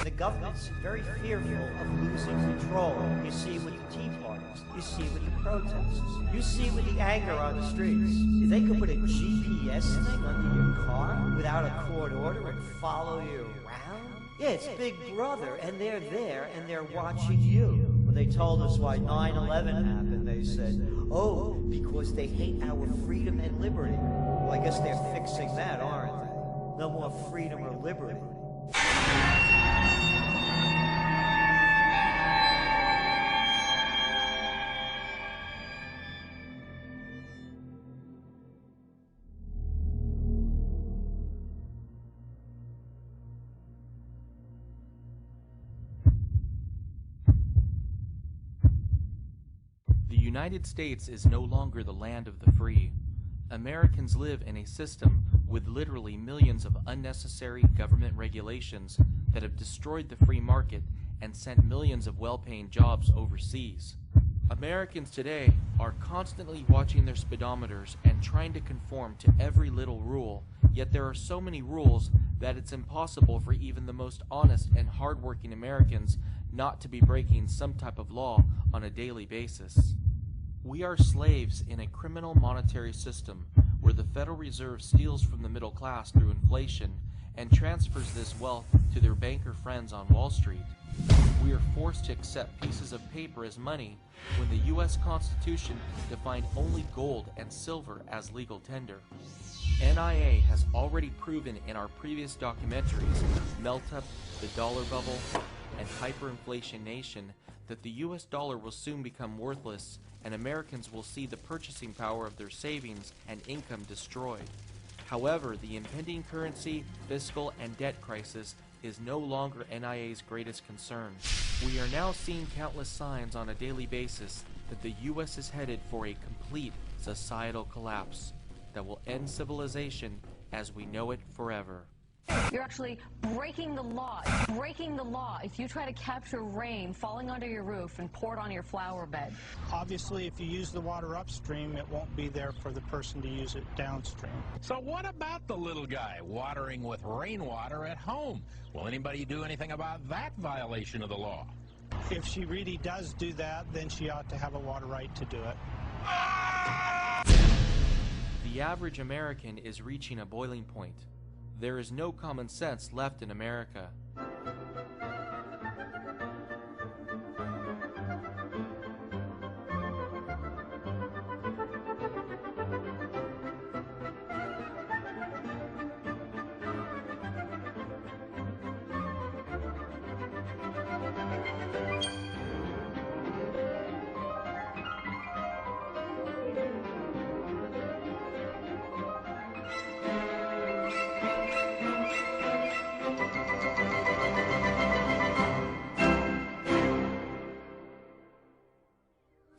the government's very fearful of losing control. You see it with the Tea Parties. You see it with the protests. You see it with the anger on the streets. If they could put a GPS thing under your car without a court order and follow you around, yeah, it's Big Brother, and they're there, and they're watching you. When they told us why 9/11 happened, they said, oh, because they hate our freedom and liberty. Well, I guess they're fixing that, aren't they? No more freedom or liberty. The United States is no longer the land of the free. Americans live in a system with literally millions of unnecessary government regulations that have destroyed the free market and sent millions of well-paying jobs overseas. Americans today are constantly watching their speedometers and trying to conform to every little rule, yet there are so many rules that it's impossible for even the most honest and hardworking Americans not to be breaking some type of law on a daily basis. We are slaves in a criminal monetary system where the Federal Reserve steals from the middle class through inflation and transfers this wealth to their banker friends on Wall Street. We are forced to accept pieces of paper as money when the U.S. Constitution defined only gold and silver as legal tender. NIA has already proven in our previous documentaries, Melt Up, The Dollar Bubble, and Hyperinflation Nation, that the U.S. dollar will soon become worthless and Americans will see the purchasing power of their savings and income destroyed. However, the impending currency, fiscal, and debt crisis is no longer NIA's greatest concern. We are now seeing countless signs on a daily basis that the U.S. is headed for a complete societal collapse that will end civilization as we know it forever. You're actually breaking the law. Breaking the law if you try to capture rain falling onto your roof and pour it on your flower bed. Obviously, if you use the water upstream, it won't be there for the person to use it downstream. So what about the little guy watering with rainwater at home? Will anybody do anything about that violation of the law? If she really does do that, then she ought to have a water right to do it. The average American is reaching a boiling point. There is no common sense left in America.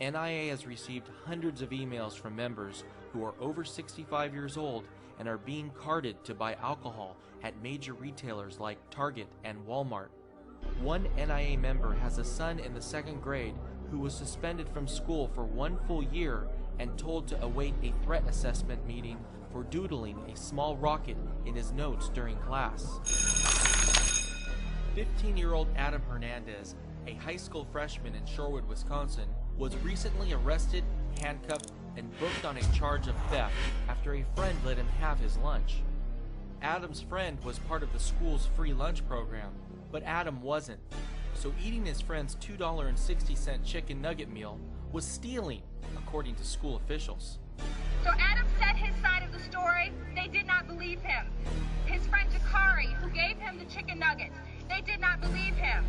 NIA has received hundreds of emails from members who are over 65 years old and are being carded to buy alcohol at major retailers like Target and Walmart. One NIA member has a son in the 2nd grade who was suspended from school for 1 full year and told to await a threat assessment meeting for doodling a small rocket in his notes during class. 15-year-old Adam Hernandez, a high school freshman in Shorewood, Wisconsin, was recently arrested, handcuffed, and booked on a charge of theft after a friend let him have his lunch. Adam's friend was part of the school's free lunch program, but Adam wasn't, so eating his friend's $2.60 chicken nugget meal was stealing, according to school officials. So Adam said his side of the story. They did not believe him. His friend Jakari, who gave him the chicken nuggets, they did not believe him.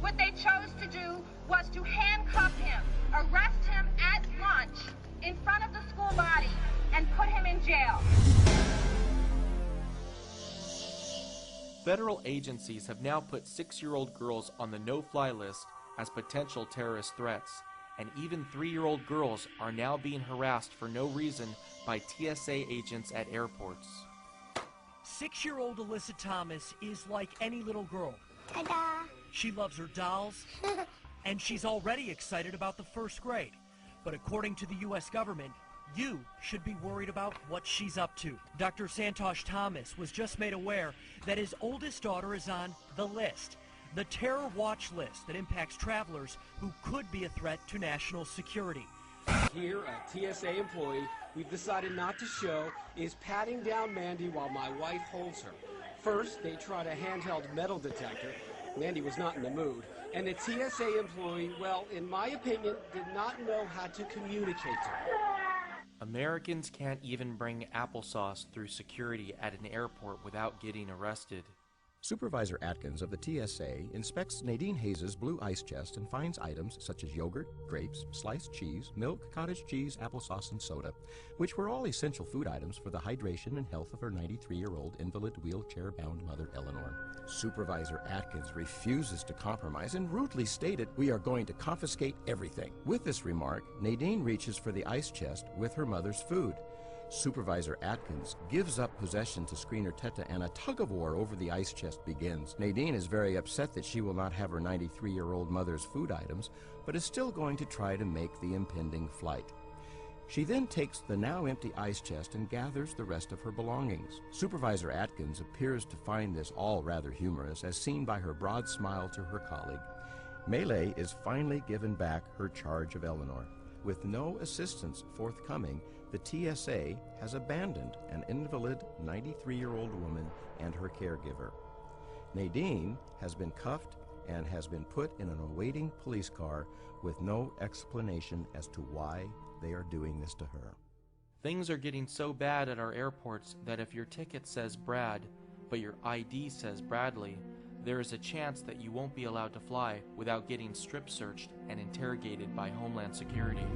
What they chose to do was to handcuff him, arrest him at lunch in front of the school body, and put him in jail. Federal agencies have now put 6-year-old girls on the no-fly list as potential terrorist threats, and even 3-year-old girls are now being harassed for no reason by TSA agents at airports. 6-year-old Alyssa Thomas is like any little girl. Ta-da! She loves her dolls, and she's already excited about the 1st grade. But according to the U.S. government, you should be worried about what she's up to. Dr. Santosh Thomas was just made aware that his oldest daughter is on the list. the terror watch list that impacts travelers who could be a threat to national security. Here, a TSA employee we've decided not to show is patting down Mandy while my wife holds her. First, they tried a handheld metal detector. Mandy was not in the mood. And the TSA employee, well, in my opinion, did not know how to communicate to her. Americans can't even bring applesauce through security at an airport without getting arrested. Supervisor Atkins of the TSA inspects Nadine Hayes' blue ice chest and finds items such as yogurt, grapes, sliced cheese, milk, cottage cheese, applesauce, and soda, which were all essential food items for the hydration and health of her 93-year-old invalid wheelchair-bound mother, Eleanor. Supervisor Atkins refuses to compromise and rudely stated, "We are going to confiscate everything." With this remark, Nadine reaches for the ice chest with her mother's food. Supervisor Atkins gives up possession to screener Teta and a tug-of-war over the ice chest begins. Nadine is very upset that she will not have her 93-year-old mother's food items, but is still going to try to make the impending flight. She then takes the now empty ice chest and gathers the rest of her belongings. Supervisor Atkins appears to find this all rather humorous, as seen by her broad smile to her colleague. Melee is finally given back her charge of Eleanor. With no assistance forthcoming, the TSA has abandoned an invalid 93-year-old woman and her caregiver. Nadine has been cuffed and has been put in an awaiting police car with no explanation as to why they are doing this to her. Things are getting so bad at our airports that if your ticket says Brad, but your ID says Bradley, there is a chance that you won't be allowed to fly without getting strip searched and interrogated by Homeland Security.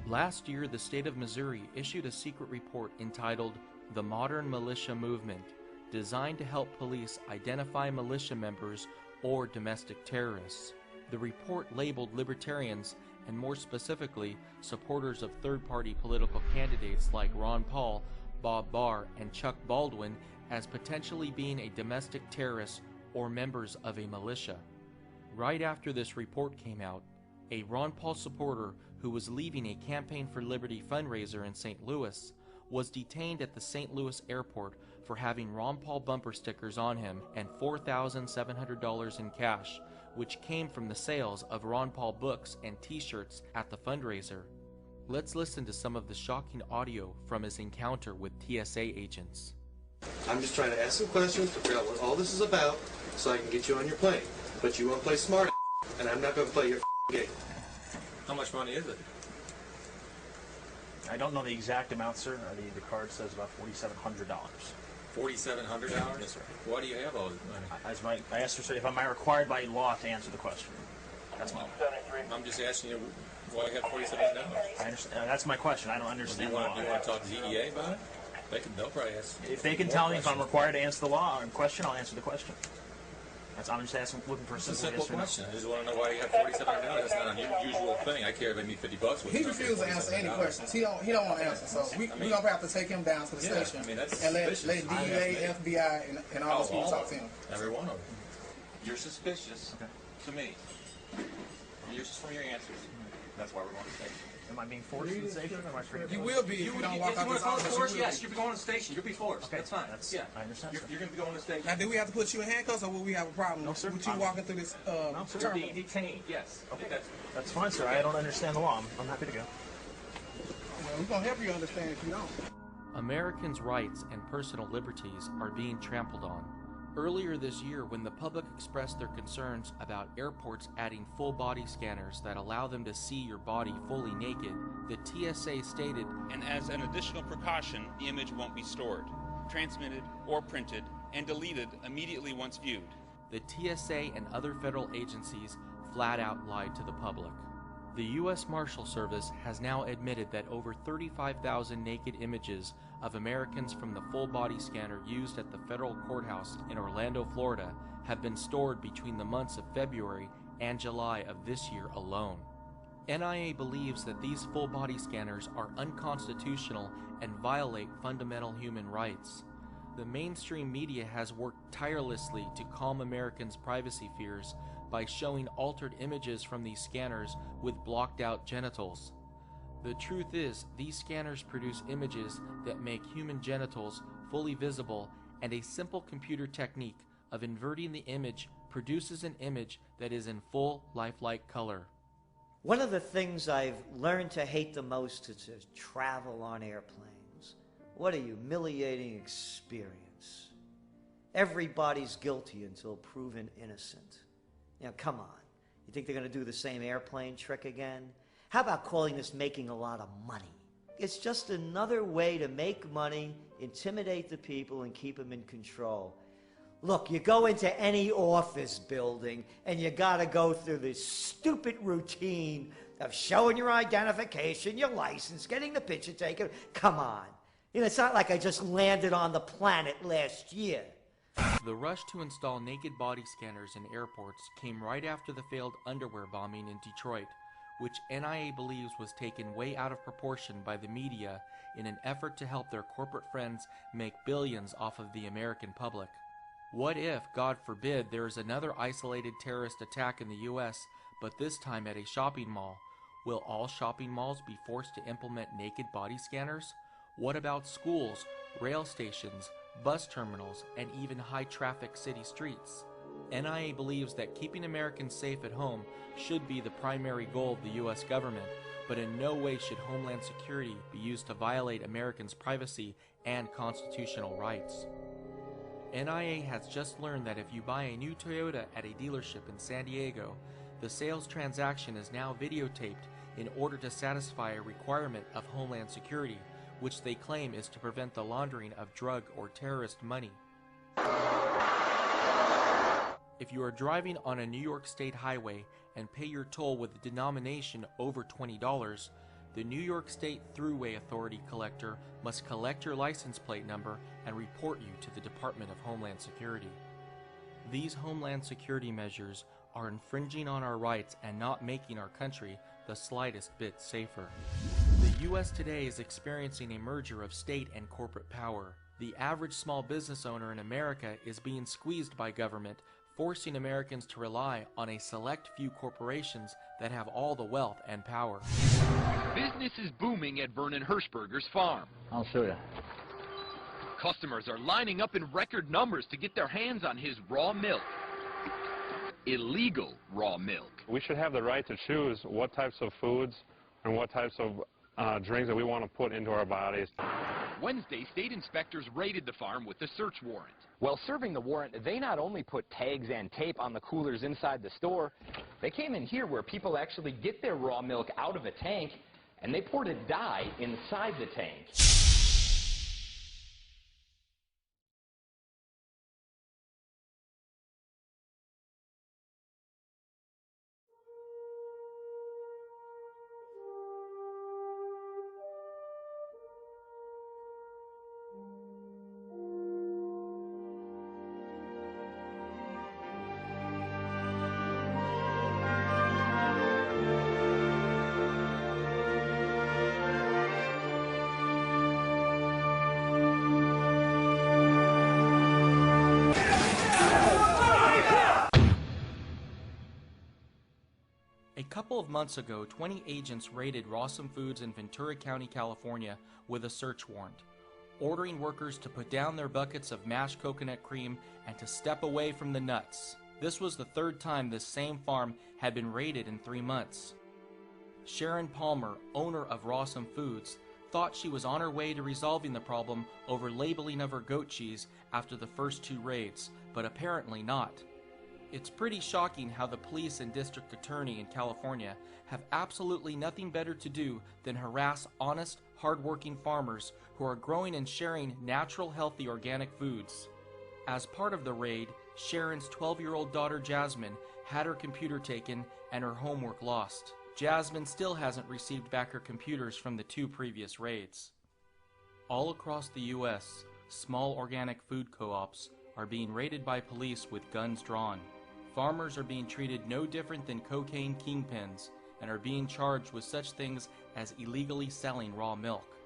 Last year, the state of Missouri issued a secret report entitled The Modern Militia Movement, designed to help police identify militia members or domestic terrorists. The report labeled libertarians, and more specifically, supporters of third-party political candidates like Ron Paul, Bob Barr, and Chuck Baldwin as potentially being a domestic terrorist or members of a militia. Right after this report came out, a Ron Paul supporter who was leaving a Campaign for Liberty fundraiser in St. Louis was detained at the St. Louis airport for having Ron Paul bumper stickers on him and $4,700 in cash, which came from the sales of Ron Paul books and t-shirts at the fundraiser. Let's listen to some of the shocking audio from his encounter with TSA agents. I'm just trying to ask some questions to figure out what all this is about so I can get you on your plane. But you want to play smart, and I'm not going to play your game. How much money is it? I don't know the exact amount, sir. The card says about $4,700. $4,700? Yes, sir. Why do you have all this money? I asked her, sir, if am I required by law to answer the question? That's my. I'm just asking you why you have $4,700. I understand. That's my question. I don't understand. Do you want to talk to ZEA about it? They'll probably ask. If they can tell me if I'm required to answer the law question, I'll answer the question. I'm just asking, looking for a simple question. I just want to know why you have $4,700. That's not an unusual thing. I care if I need $50 with He refused to answer any questions. He don't want to answer. So we're going to have to take him down to the station and let DEA, FBI, and all those people talk to him. Every one of them. You're suspicious to me. You're just from your answers. That's why we're going to the station. Am I being forced to the station? Or am I free to You will be if you don't walk out this office. Yes, you'll be going to the station. You'll be forced. Okay. That's fine. Yeah, I understand. You're going to be going to the station. Now, do we have to put you in handcuffs, or will we have a problem with you walking through this no, sir. terminal? Detained, yes. Okay. That's fine, sir. I don't understand the law. I'm happy to go. Well, we're going to help you understand if you don't. Americans' rights and personal liberties are being trampled on. Earlier this year, when the public expressed their concerns about airports adding full body scanners that allow them to see your body fully naked, the TSA stated, "And as an additional precaution, the image won't be stored, transmitted, or printed, and deleted immediately once viewed." The TSA and other federal agencies flat out lied to the public. The U.S. Marshal Service has now admitted that over 35,000 naked images of Americans from the full-body scanner used at the federal courthouse in Orlando, Florida, have been stored between the months of February and July of this year alone. NIA believes that these full-body scanners are unconstitutional and violate fundamental human rights. The mainstream media has worked tirelessly to calm Americans' privacy fears by showing altered images from these scanners with blocked-out genitals. The truth is, these scanners produce images that make human genitals fully visible, and a simple computer technique of inverting the image produces an image that is in full lifelike color. One of the things I've learned to hate the most is to travel on airplanes. What a humiliating experience. Everybody's guilty until proven innocent. Now, come on. You think they're going to do the same airplane trick again? How about calling this making a lot of money? It's just another way to make money, intimidate the people, and keep them in control. Look, you go into any office building, and you got to go through this stupid routine of showing your identification, your license, getting the picture taken. Come on. You know, it's not like I just landed on the planet last year. The rush to install naked body scanners in airports came right after the failed underwear bombing in Detroit, which NIA believes was taken way out of proportion by the media in an effort to help their corporate friends make billions off of the American public. What if, God forbid, there is another isolated terrorist attack in the US, but this time at a shopping mall? Will all shopping malls be forced to implement naked body scanners? What about schools, rail stations, bus terminals, and even high-traffic city streets? NIA believes that keeping Americans safe at home should be the primary goal of the U.S. government, but in no way should Homeland Security be used to violate Americans' privacy and constitutional rights. NIA has just learned that if you buy a new Toyota at a dealership in San Diego, the sales transaction is now videotaped in order to satisfy a requirement of Homeland Security, which they claim is to prevent the laundering of drug or terrorist money. If you are driving on a New York State highway and pay your toll with a denomination over $20, the New York State Thruway Authority collector must collect your license plate number and report you to the Department of Homeland Security. These Homeland Security measures are infringing on our rights and not making our country the slightest bit safer. The U.S. today is experiencing a merger of state and corporate power. The average small business owner in America is being squeezed by government, forcing Americans to rely on a select few corporations that have all the wealth and power. Business is booming at Vernon Hirschberger's farm. I'll show you. Customers are lining up in record numbers to get their hands on his raw milk. Illegal raw milk. We should have the right to choose what types of foods and what types of drinks that we want to put into our bodies. Wednesday, state inspectors raided the farm with a search warrant. While serving the warrant, they not only put tags and tape on the coolers inside the store, they came in here where people actually get their raw milk out of a tank, and they poured a dye inside the tank. A couple of months ago, 20 agents raided Rawson Foods in Ventura County, California with a search warrant, ordering workers to put down their buckets of mashed coconut cream and to step away from the nuts. This was the third time this same farm had been raided in 3 months. Sharon Palmer, owner of Rawson Foods, thought she was on her way to resolving the problem over labeling of her goat cheese after the first 2 raids, but apparently not. It's pretty shocking how the police and district attorney in California have absolutely nothing better to do than harass honest, hard-working farmers who are growing and sharing natural, healthy, organic foods. As part of the raid, Sharon's 12-year-old daughter Jasmine had her computer taken and her homework lost. Jasmine still hasn't received back her computers from the 2 previous raids. All across the U.S., small organic food co-ops are being raided by police with guns drawn. Farmers are being treated no different than cocaine kingpins and are being charged with such things as illegally selling raw milk.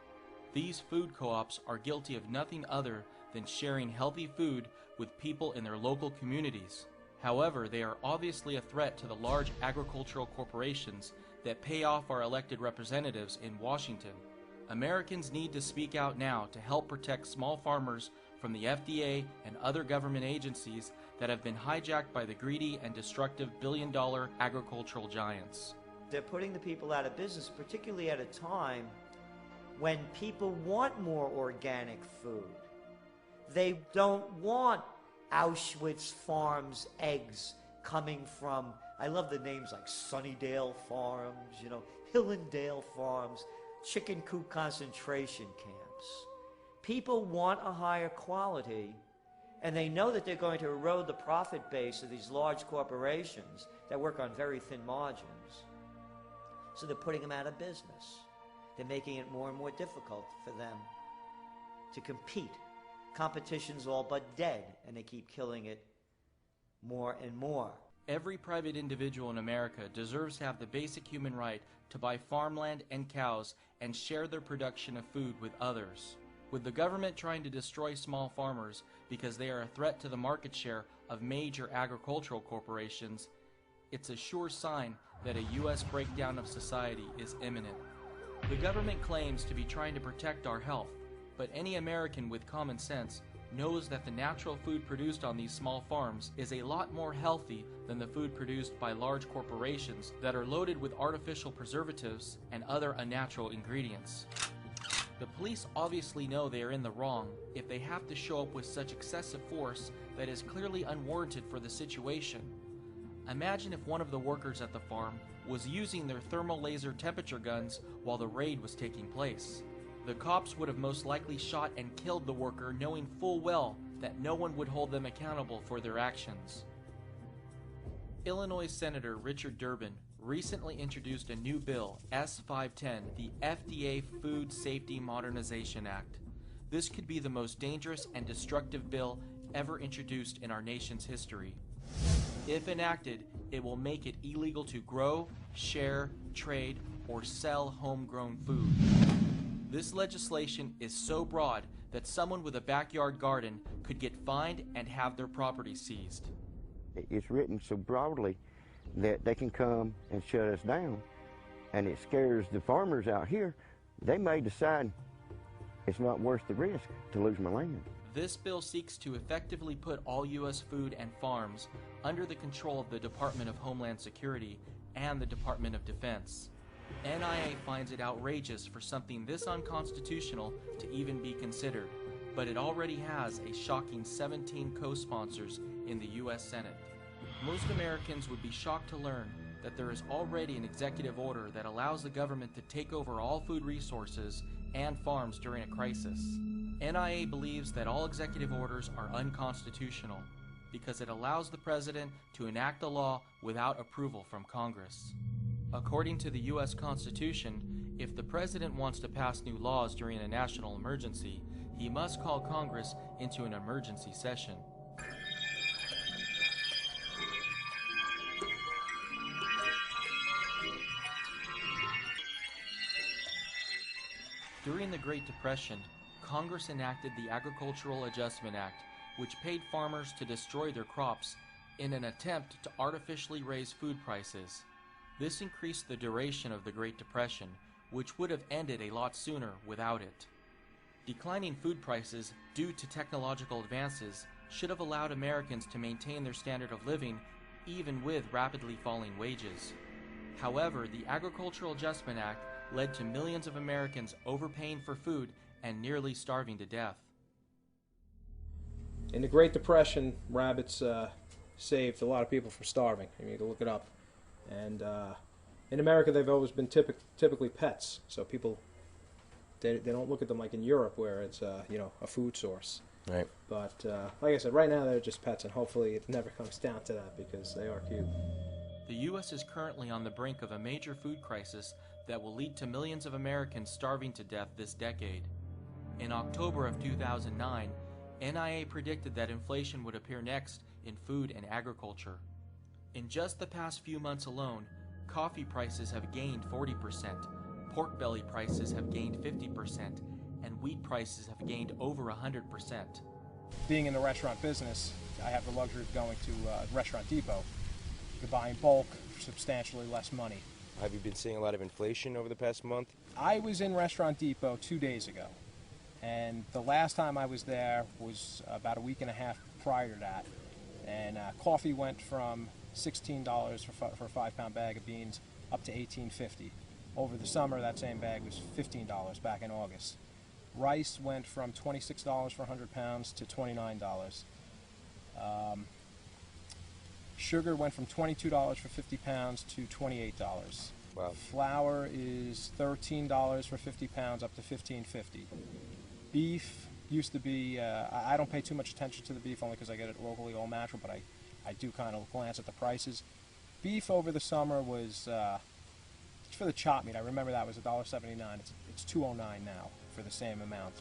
These food co-ops are guilty of nothing other than sharing healthy food with people in their local communities. However, they are obviously a threat to the large agricultural corporations that pay off our elected representatives in Washington. Americans need to speak out now to help protect small farmers from the FDA and other government agencies that have been hijacked by the greedy and destructive billion-dollar agricultural giants. They're putting the people out of business, particularly at a time when people want more organic food. They don't want Auschwitz Farms eggs coming from, I love the names like Sunnydale Farms, you know, Hillendale Farms, chicken coop concentration camps. People want a higher quality, and they know that they're going to erode the profit base of these large corporations that work on very thin margins. So they're putting them out of business. They're making it more and more difficult for them to compete. Competition's all but dead, and they keep killing it more and more. Every private individual in America deserves to have the basic human right to buy farmland and cows and share their production of food with others. With the government trying to destroy small farmers because they are a threat to the market share of major agricultural corporations, it's a sure sign that a U.S. breakdown of society is imminent. The government claims to be trying to protect our health, but any American with common sense knows that the natural food produced on these small farms is a lot more healthy than the food produced by large corporations that are loaded with artificial preservatives and other unnatural ingredients. The police obviously know they are in the wrong if they have to show up with such excessive force that is clearly unwarranted for the situation. Imagine if one of the workers at the farm was using their thermal laser temperature guns while the raid was taking place. The cops would have most likely shot and killed the worker, knowing full well that no one would hold them accountable for their actions. Illinois Senator Richard Durbin recently introduced a new bill, S-510, the FDA Food Safety Modernization Act. This could be the most dangerous and destructive bill ever introduced in our nation's history. If enacted, it will make it illegal to grow, share, trade, or sell homegrown food. This legislation is so broad that someone with a backyard garden could get fined and have their property seized. It's written so broadly that they can come and shut us down, and it scares the farmers out here. They may decide it's not worth the risk to lose my land. This bill seeks to effectively put all U.S. food and farms under the control of the Department of Homeland Security and the Department of Defense. NIA finds it outrageous for something this unconstitutional to even be considered, but it already has a shocking 17 co-sponsors in the U.S. Senate. Most Americans would be shocked to learn that there is already an executive order that allows the government to take over all food resources and farms during a crisis. NIA believes that all executive orders are unconstitutional because it allows the president to enact a law without approval from Congress. According to the U.S. Constitution, if the president wants to pass new laws during a national emergency, he must call Congress into an emergency session. During the Great Depression, Congress enacted the Agricultural Adjustment Act, which paid farmers to destroy their crops in an attempt to artificially raise food prices. This increased the duration of the Great Depression, which would have ended a lot sooner without it. Declining food prices due to technological advances should have allowed Americans to maintain their standard of living even with rapidly falling wages. However, the Agricultural Adjustment Act led to millions of Americans overpaying for food and nearly starving to death. In the Great Depression, rabbits saved a lot of people from starving. I mean, you can look it up. And in America, they've always been typically pets. So people, they don't look at them like in Europe, where it's you know, a food source. Right. But like I said, right now they're just pets, and hopefully it never comes down to that because they are cute. The U.S. is currently on the brink of a major food crisis that will lead to millions of Americans starving to death this decade. In October of 2009, NIA predicted that inflation would appear next in food and agriculture. In just the past few months alone, coffee prices have gained 40%, pork belly prices have gained 50%, and wheat prices have gained over 100%. Being in the restaurant business, I have the luxury of going to Restaurant Depot. You buy in bulk for substantially less money. Have you been seeing a lot of inflation over the past month? I was in Restaurant Depot 2 days ago, and the last time I was there was about a week and a half prior to that. And coffee went from $16 for a 5-pound bag of beans up to $18.50. Over the summer, that same bag was $15 back in August. Rice went from $26 for 100 pounds to $29. Sugar went from $22 for 50 pounds to $28. Wow. Flour is $13 for 50 pounds up to $15.50. Beef used to be, I don't pay too much attention to the beef only because I get it locally all natural, but I do kind of glance at the prices. Beef over the summer was, for the chop meat, I remember that was $1.79. It's $2.09 now for the same amount.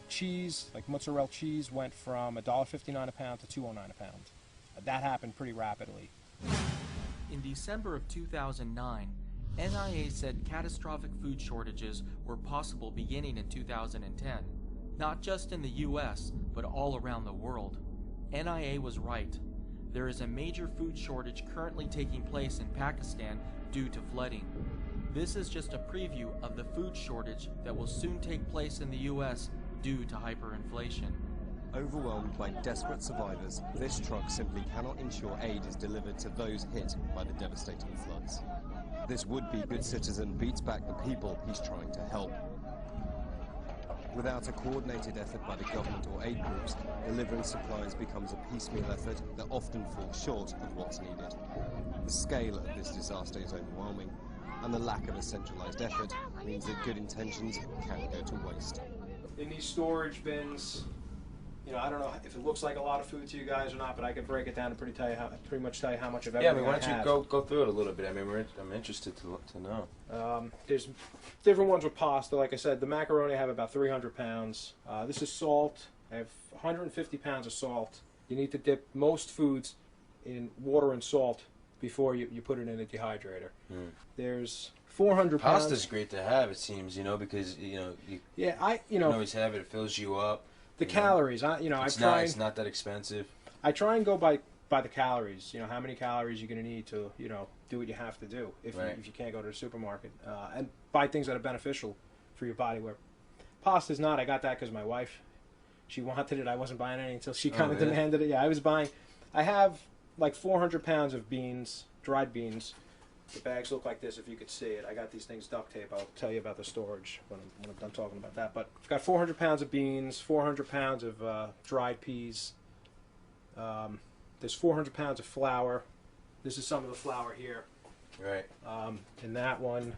Cheese, like mozzarella cheese, went from $1.59 a pound to $2.09 a pound. That happened pretty rapidly. In December of 2009, NIA said catastrophic food shortages were possible beginning in 2010, not just in the US, but all around the world. NIA was right. There is a major food shortage currently taking place in Pakistan due to flooding. This is just a preview of the food shortage that will soon take place in the US due to hyperinflation. Overwhelmed by desperate survivors, this truck simply cannot ensure aid is delivered to those hit by the devastating floods. This would-be good citizen beats back the people he's trying to help. Without a coordinated effort by the government or aid groups, delivering supplies becomes a piecemeal effort that often falls short of what's needed. The scale of this disaster is overwhelming, and the lack of a centralized effort means that good intentions can go to waste. In these storage bins, you know, I don't know if it looks like a lot of food to you guys or not, but I can break it down and pretty much tell you how much of everything. Yeah, I mean, why don't you go through it a little bit? I mean, I'm interested to know. There's different ones with pasta. Like I said, the macaroni I have about 300 pounds. This is salt. I have 150 pounds of salt. You need to dip most foods in water and salt before you put it in a dehydrator. There's 400 pounds. Pasta's great to have, it seems, you know, because you can always have it. It fills you up. The calories, it's not that expensive. I try and go by the calories. You know, how many calories you're going to need to, do what you have to do if you can't go to the supermarket, and buy things that are beneficial for your body. Where pasta's not. I got that because my wife, she wanted it. I wasn't buying any until she kind of demanded it. Yeah, I was buying. I have like 400 pounds of beans, dried beans. The bags look like this if you could see it. I got these things duct tape. I'll tell you about the storage when I'm done talking about that. But I've got 400 pounds of beans, 400 pounds of dried peas. There's 400 pounds of flour. This is some of the flour here. Right. In that one,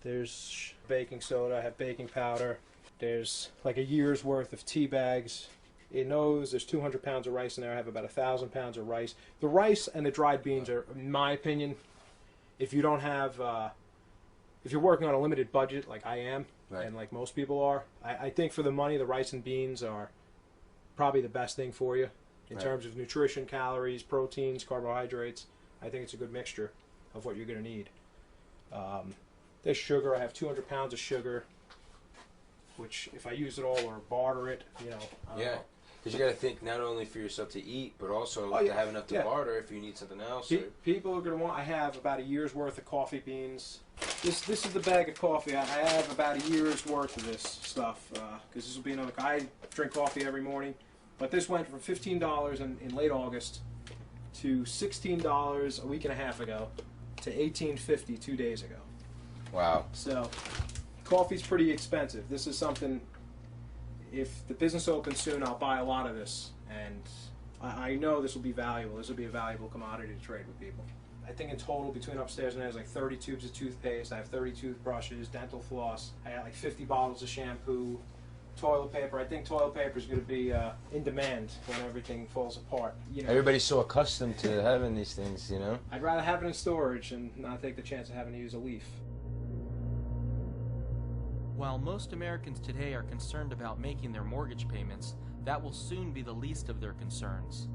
there's baking soda. I have baking powder. There's like a year's worth of tea bags. In those, there's 200 pounds of rice in there. I have about 1,000 pounds of rice. The rice and the dried beans are, in my opinion, if you don't have, if you're working on a limited budget like I am, and like most people are, I think for the money, the rice and beans are probably the best thing for you in terms of nutrition, calories, proteins, carbohydrates. I think it's a good mixture of what you're going to need. There's sugar. I have 200 pounds of sugar, which if I use it all or barter it, Yeah. Because you got to think not only for yourself to eat, but also to have enough to barter if you need something else. People are going to want. I have about a year's worth of coffee beans. This is the bag of coffee. I have about a year's worth of this stuff because this will be another. I drink coffee every morning, but this went from $15 in late August to $16 a week and a half ago to $18.50 2 days ago. Wow. So coffee's pretty expensive. This is something. If the business opens soon, I'll buy a lot of this, and I know this will be valuable. This will be a valuable commodity to trade with people. I think in total, between upstairs and there's like 30 tubes of toothpaste. I have 30 toothbrushes, dental floss. I have like 50 bottles of shampoo, toilet paper. I think toilet paper is going to be in demand when everything falls apart. Everybody's so accustomed to having these things, I'd rather have it in storage and not take the chance of having to use a leaf. While most Americans today are concerned about making their mortgage payments, that will soon be the least of their concerns.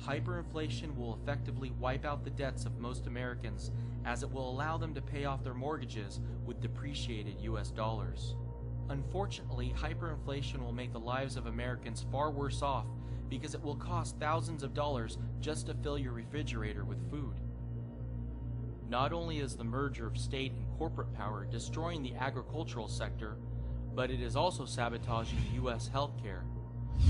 Hyperinflation will effectively wipe out the debts of most Americans, as it will allow them to pay off their mortgages with depreciated US dollars. Unfortunately, hyperinflation will make the lives of Americans far worse off because it will cost thousands of dollars just to fill your refrigerator with food. Not only is the merger of state and corporate power destroying the agricultural sector, but it is also sabotaging U.S. healthcare.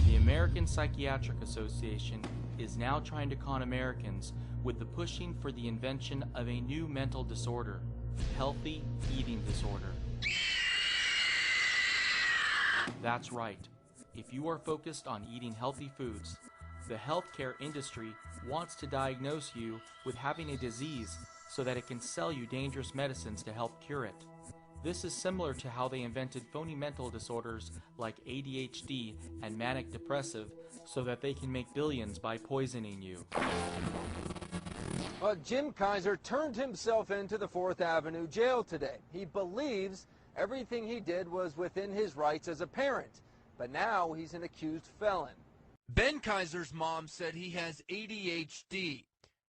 The American Psychiatric Association is now trying to con Americans with the pushing for the invention of a new mental disorder, healthy eating disorder. That's right. If you are focused on eating healthy foods, the healthcare industry wants to diagnose you with having a disease so that it can sell you dangerous medicines to help cure it. This is similar to how they invented phony mental disorders like ADHD and manic depressive so that they can make billions by poisoning you. Well, Jim Kaiser turned himself into the 4th Avenue jail today. He believes everything he did was within his rights as a parent, but now he's an accused felon. Ben Kaiser's mom said he has ADHD.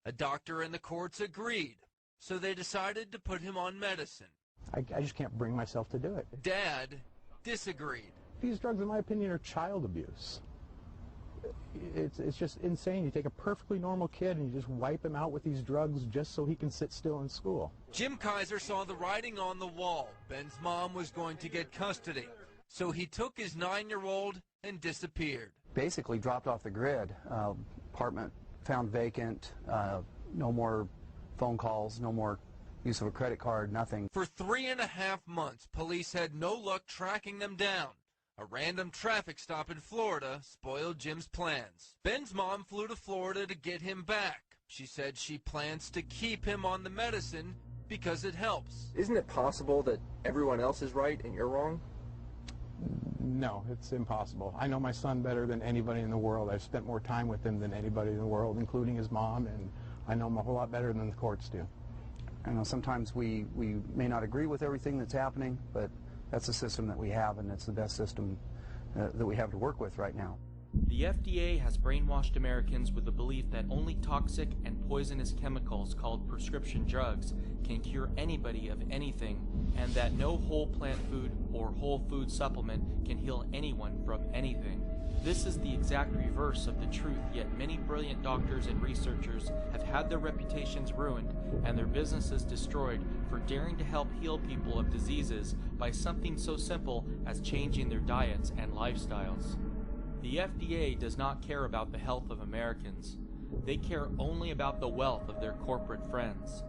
A doctor in the courts agreed, so they decided to put him on medicine. I just can't bring myself to do it. Dad disagreed. These drugs, in my opinion, are child abuse. It's just insane. You take a perfectly normal kid and you just wipe him out with these drugs just so he can sit still in school. Jim Kaiser saw the writing on the wall. Ben's mom was going to get custody, so he took his 9-year-old and disappeared. Basically dropped off the grid. Apartment found vacant, no more phone calls, no more use of a credit card, nothing. For 3.5 months, police had no luck tracking them down. A random traffic stop in Florida spoiled Jim's plans. Ben's mom flew to Florida to get him back. She said she plans to keep him on the medicine because it helps. Isn't it possible that everyone else is right and you're wrong? No, it's impossible. I know my son better than anybody in the world. I've spent more time with him than anybody in the world, including his mom, and I know him a whole lot better than the courts do. I know sometimes we may not agree with everything that's happening, but that's the system that we have, and it's the best system that we have to work with right now. The FDA has brainwashed Americans with the belief that only toxic and poisonous chemicals called prescription drugs can cure anybody of anything, and that no whole plant food or whole food supplement can heal anyone from anything. This is the exact reverse of the truth, yet many brilliant doctors and researchers have had their reputations ruined and their businesses destroyed for daring to help heal people of diseases by something so simple as changing their diets and lifestyles. The FDA does not care about the health of Americans. They care only about the wealth of their corporate friends.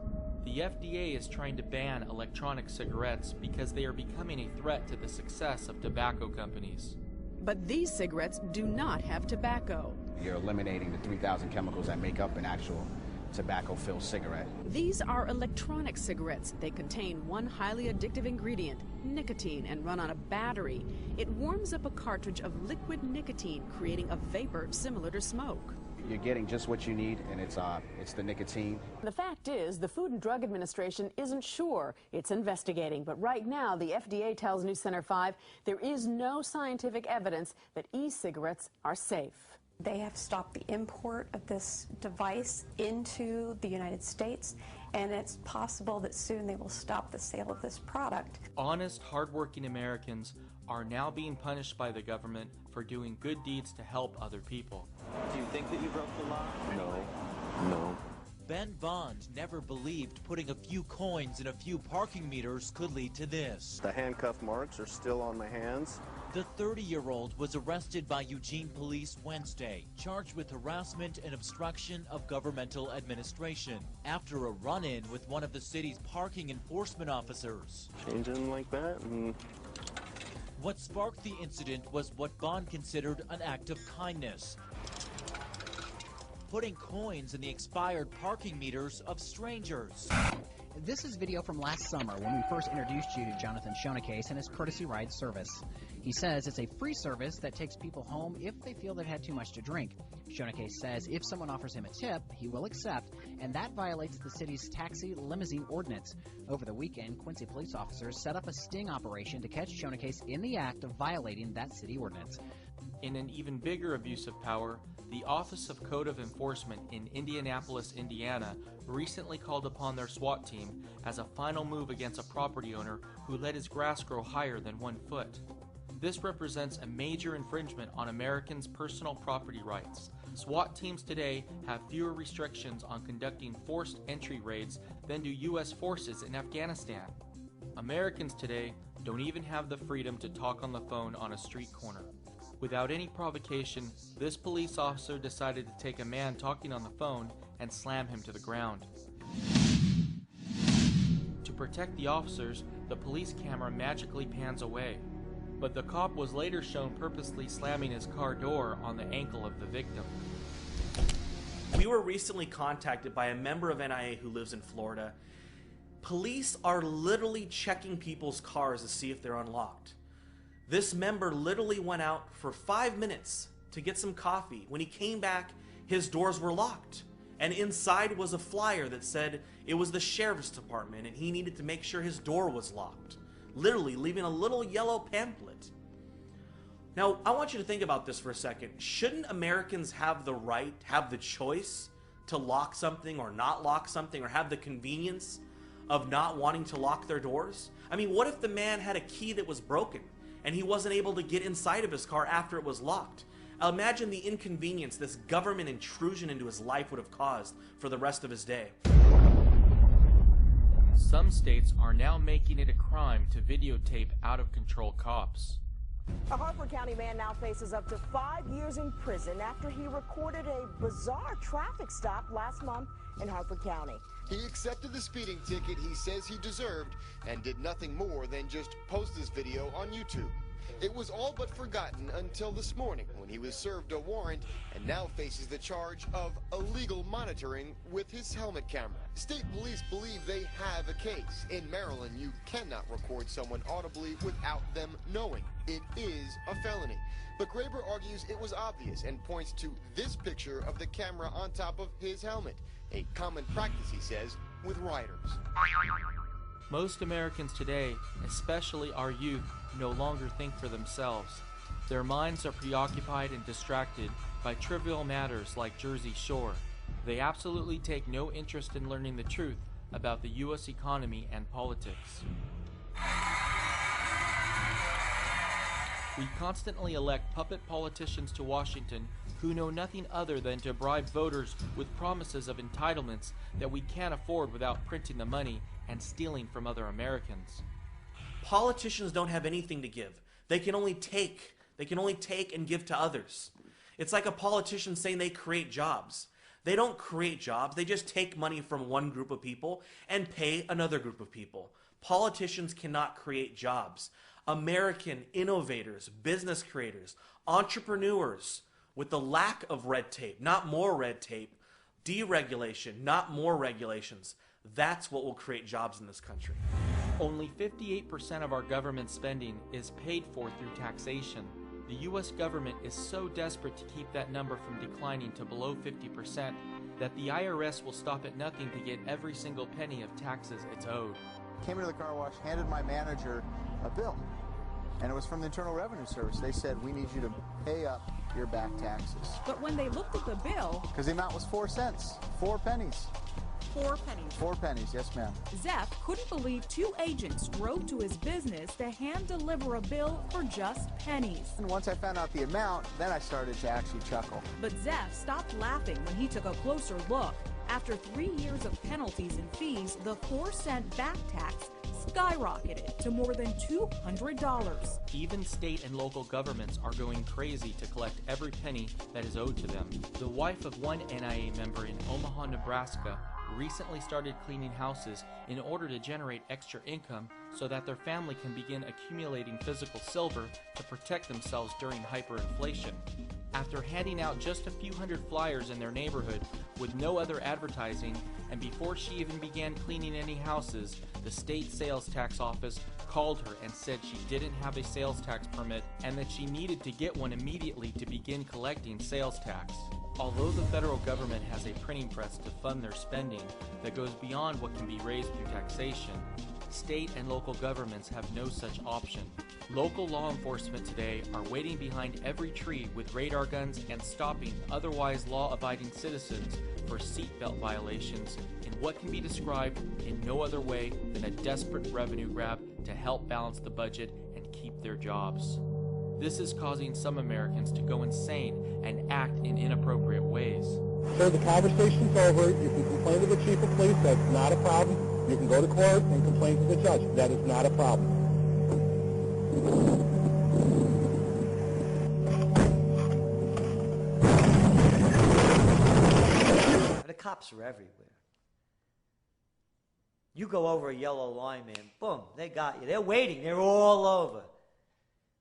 The FDA is trying to ban electronic cigarettes because they are becoming a threat to the success of tobacco companies. But these cigarettes do not have tobacco. You're eliminating the 3,000 chemicals that make up an actual tobacco-filled cigarette. These are electronic cigarettes. They contain one highly addictive ingredient, nicotine, and run on a battery. It warms up a cartridge of liquid nicotine, creating a vapor similar to smoke. You're getting just what you need, and it's the nicotine. The fact is, the Food and Drug Administration isn't sure. It's investigating, but right now the FDA tells News Center 5 there is no scientific evidence that e-cigarettes are safe. They have stopped the import of this device into the United States, and it's possible that soon they will stop the sale of this product. Honest, hardworking Americans are now being punished by the government for doing good deeds to help other people. Do you think that you broke the law? No. Ben Bond never believed putting a few coins in a few parking meters could lead to this. The handcuff marks are still on my hands. The 30-year-old was arrested by Eugene police Wednesday, charged with harassment and obstruction of governmental administration after a run-in with one of the city's parking enforcement officers. Changing like that. What sparked the incident was what Bond considered an act of kindness, putting coins in the expired parking meters of strangers. This is video from last summer when we first introduced you to Jonathan Shonacase and his courtesy ride service. He says it's a free service that takes people home if they feel they've had too much to drink. Shonacase says if someone offers him a tip, he will accept, and that violates the city's taxi limousine ordinance. Over the weekend, Quincy police officers set up a sting operation to catch Shonacase in the act of violating that city ordinance. In an even bigger abuse of power, the Office of Code of Enforcement in Indianapolis, Indiana, recently called upon their SWAT team as a final move against a property owner who let his grass grow higher than 1 foot. This represents a major infringement on Americans' personal property rights. SWAT teams today have fewer restrictions on conducting forced entry raids than do U.S. forces in Afghanistan. Americans today don't even have the freedom to talk on the phone on a street corner. Without any provocation, this police officer decided to take a man talking on the phone and slam him to the ground. To protect the officers, the police camera magically pans away, but the cop was later shown purposely slamming his car door on the ankle of the victim. We were recently contacted by a member of NIA who lives in Florida. Police are literally checking people's cars to see if they're unlocked. This member literally went out for 5 minutes to get some coffee. When he came back, his doors were locked. And inside was a flyer that said it was the sheriff's department and he needed to make sure his door was locked. Literally leaving a little yellow pamphlet. Now, I want you to think about this for a second. Shouldn't Americans have the right, have the choice to lock something or not lock something, or have the convenience of not wanting to lock their doors? I mean, what if the man had a key that was broken and he wasn't able to get inside of his car after it was locked? Imagine the inconvenience this government intrusion into his life would have caused for the rest of his day. Some states are now making it a crime to videotape out-of-control cops. A Harford County man now faces up to 5 years in prison after he recorded a bizarre traffic stop last month in Harford County. He accepted the speeding ticket he says he deserved and did nothing more than just post this video on YouTube. It was all but forgotten until this morning when he was served a warrant and now faces the charge of illegal monitoring with his helmet camera. State police believe they have a case. In Maryland, you cannot record someone audibly without them knowing. It is a felony. But Graber argues it was obvious and points to this picture of the camera on top of his helmet, a common practice, he says, with riders. Most Americans today, especially our youth, no longer think for themselves. Their minds are preoccupied and distracted by trivial matters like Jersey Shore. They absolutely take no interest in learning the truth about the U.S. economy and politics. We constantly elect puppet politicians to Washington who know nothing other than to bribe voters with promises of entitlements that we can't afford without printing the money and stealing from other Americans. Politicians don't have anything to give. They can only take. They can only take and give to others. It's like a politician saying they create jobs. They don't create jobs. They just take money from one group of people and pay another group of people. Politicians cannot create jobs. American innovators, business creators, entrepreneurs, with the lack of red tape, not more red tape, deregulation, not more regulations, that's what will create jobs in this country. Only 58% of our government spending is paid for through taxation. The U.S. government is so desperate to keep that number from declining to below 50% that the IRS will stop at nothing to get every single penny of taxes it's owed. Came into the car wash, handed my manager a bill, and it was from the Internal Revenue Service. They said, we need you to pay up your back taxes. But when they looked at the bill... Because the amount was 4 cents, 4 pennies. 4 pennies. 4 pennies, yes ma'am. Zeph couldn't believe 2 agents drove to his business to hand deliver a bill for just pennies. And once I found out the amount, then I started to actually chuckle. But Zeph stopped laughing when he took a closer look. After 3 years of penalties and fees, the 4-cent back tax skyrocketed to more than $200. Even state and local governments are going crazy to collect every penny that is owed to them. The wife of one NIA member in Omaha, Nebraska, recently started cleaning houses in order to generate extra income so that their family can begin accumulating physical silver to protect themselves during hyperinflation. After handing out just a few hundred flyers in their neighborhood with no other advertising, and before she even began cleaning any houses, the state sales tax office called her and said she didn't have a sales tax permit and that she needed to get one immediately to begin collecting sales tax. Although the federal government has a printing press to fund their spending that goes beyond what can be raised through taxation, state and local governments have no such option. Local law enforcement today are waiting behind every tree with radar guns and stopping otherwise law-abiding citizens for seatbelt violations in what can be described in no other way than a desperate revenue grab to help balance the budget and keep their jobs. This is causing some Americans to go insane and act in inappropriate ways. Sir, the conversation's over. You can complain to the chief of police. That's not a problem. You can go to court and complain to the judge. That is not a problem. cops are everywhere. You go over a yellow line, man, boom, they got you. They're waiting. They're all over.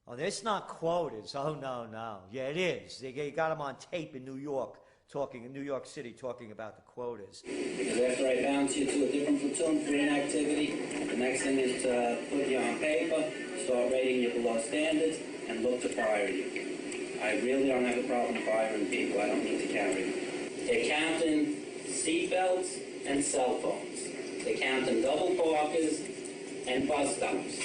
Oh, it's not quotas. Oh, no. Yeah, it is. They got them on tape in New York City, talking about the quotas. Because after I bounce you to a different platoon for inactivity, the next thing is to put you on paper, start rating you below standards, and look to fire you. I really don't have a problem firing people. I don't need to carry them. They're counting seatbelts and cell phones. They're counting double parkers and bus stops.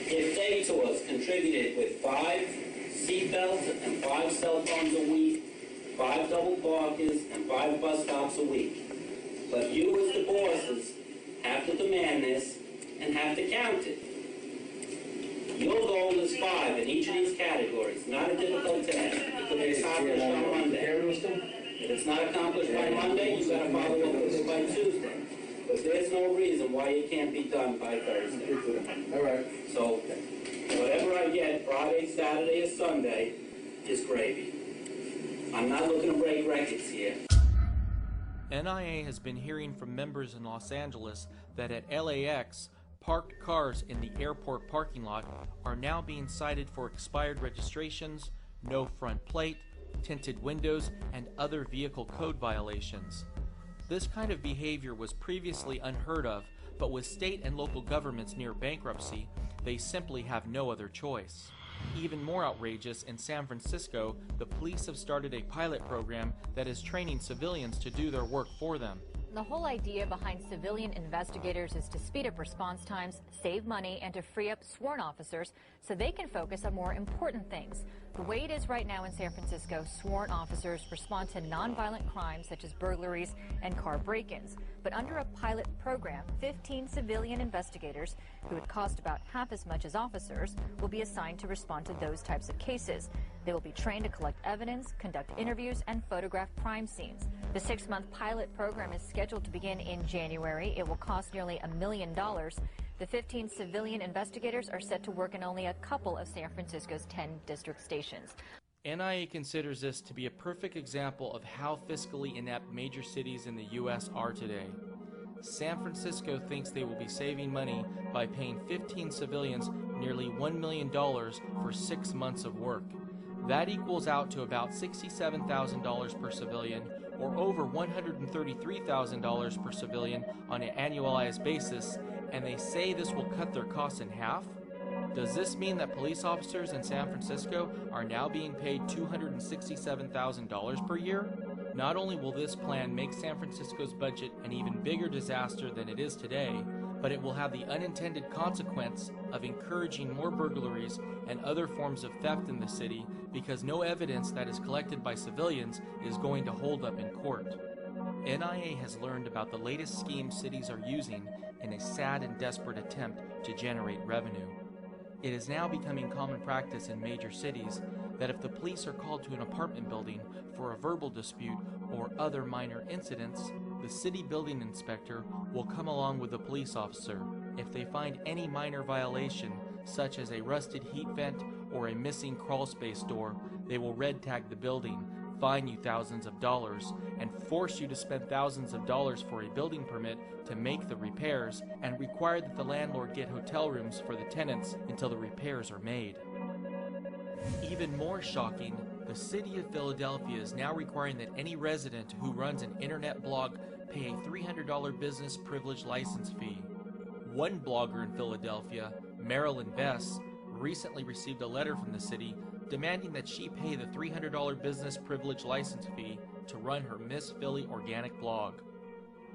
If day tours contributed with 5 seatbelts and 5 cell phones a week, 5 double parkers and 5 bus stops a week. But you as the bosses have to demand this and have to count it. Your goal is 5 in each of these categories. Not a difficult task. It could be accomplished on Monday. If it's not accomplished by Monday, you've got to follow up with it by Tuesday. But there's no reason why it can't be done by Thursday. All right. So whatever I get Friday, Saturday, or Sunday is gravy. I'm not looking to break records here. NIA has been hearing from members in Los Angeles that at LAX, parked cars in the airport parking lot are now being cited for expired registrations, no front plate, tinted windows, and other vehicle code violations. This kind of behavior was previously unheard of, but with state and local governments near bankruptcy, they simply have no other choice. Even more outrageous, in San Francisco, the police have started a pilot program that is training civilians to do their work for them. The whole idea behind civilian investigators is to speed up response times, save money, and to free up sworn officers so they can focus on more important things. The way it is right now in San Francisco, sworn officers respond to nonviolent crimes such as burglaries and car break-ins. But under a pilot program, 15 civilian investigators, who would cost about half as much as officers, will be assigned to respond to those types of cases. They will be trained to collect evidence, conduct interviews, and photograph crime scenes. The 6-month pilot program is scheduled to begin in January. It will cost nearly $1 million. The 15 civilian investigators are set to work in only a couple of San Francisco's 10 district stations. NIA considers this to be a perfect example of how fiscally inept major cities in the U.S. are today. San Francisco thinks they will be saving money by paying 15 civilians nearly $1 million for 6 months of work. That equals out to about $67,000 per civilian, or over $133,000 per civilian on an annualized basis, and they say this will cut their costs in half? Does this mean that police officers in San Francisco are now being paid $267,000 per year? Not only will this plan make San Francisco's budget an even bigger disaster than it is today, but it will have the unintended consequence of encouraging more burglaries and other forms of theft in the city because no evidence that is collected by civilians is going to hold up in court. NIA has learned about the latest schemes cities are using in a sad and desperate attempt to generate revenue. It is now becoming common practice in major cities that if the police are called to an apartment building for a verbal dispute or other minor incidents, the city building inspector will come along with the police officer. If they find any minor violation, such as a rusted heat vent or a missing crawl space door, they will red tag the building, fine you thousands of dollars, and force you to spend thousands of dollars for a building permit to make the repairs, and require that the landlord get hotel rooms for the tenants until the repairs are made. Even more shocking, the city of Philadelphia is now requiring that any resident who runs an internet blog pay a $300 business privilege license fee. One blogger in Philadelphia, Marilyn Bess, recently received a letter from the city demanding that she pay the $300 business privilege license fee to run her Miss Philly organic blog.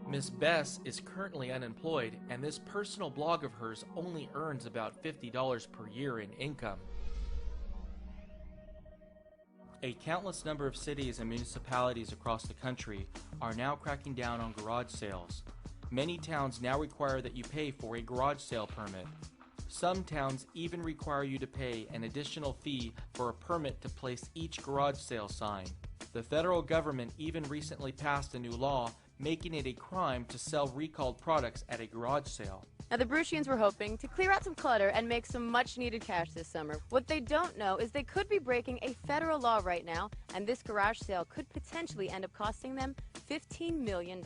Miss Bess is currently unemployed, and this personal blog of hers only earns about $50 per year in income. A countless number of cities and municipalities across the country are now cracking down on garage sales. Many towns now require that you pay for a garage sale permit. Some towns even require you to pay an additional fee for a permit to place each garage sale sign. The federal government even recently passed a new law making it a crime to sell recalled products at a garage sale. Now, the Brushians were hoping to clear out some clutter and make some much-needed cash this summer. What they don't know is they could be breaking a federal law right now, and this garage sale could potentially end up costing them $15 million.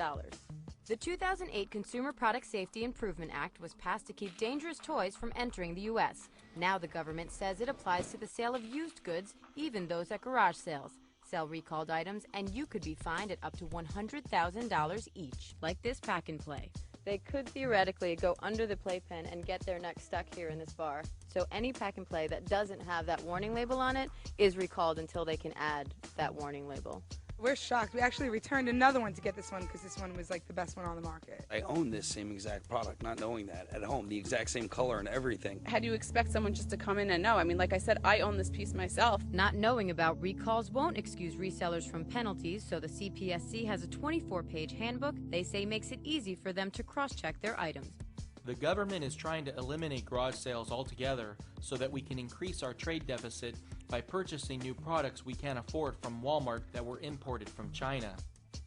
The 2008 Consumer Product Safety Improvement Act was passed to keep dangerous toys from entering the U.S. Now the government says it applies to the sale of used goods, even those at garage sales. Sell recalled items, and you could be fined at up to $100,000 each, like this pack and play. They could theoretically go under the playpen and get their neck stuck here in this bar. So any pack and play that doesn't have that warning label on it is recalled until they can add that warning label. We're shocked. We actually returned another one to get this one because this one was like the best one on the market. I own this same exact product, not knowing that at home, the exact same color and everything. How do you expect someone just to come in and know? I mean, like I said, I own this piece myself. Not knowing about recalls won't excuse resellers from penalties, so the CPSC has a 24-page handbook they say makes it easy for them to cross-check their items. The government is trying to eliminate garage sales altogether so that we can increase our trade deficit by purchasing new products we can't afford from Walmart that were imported from China.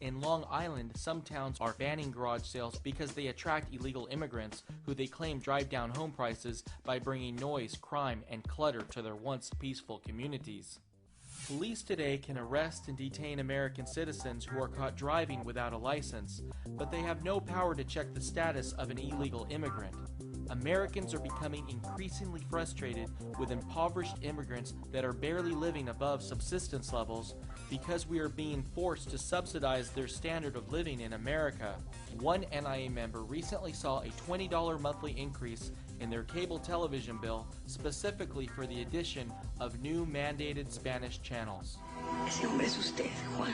In Long Island, some towns are banning garage sales because they attract illegal immigrants who they claim drive down home prices by bringing noise, crime, and clutter to their once peaceful communities. Police today can arrest and detain American citizens who are caught driving without a license, but they have no power to check the status of an illegal immigrant. Americans are becoming increasingly frustrated with impoverished immigrants that are barely living above subsistence levels because we are being forced to subsidize their standard of living in America. One NIA member recently saw a $20 monthly increase in their cable television bill specifically for the addition of new mandated Spanish channels. Ese hombre es usted, Juan.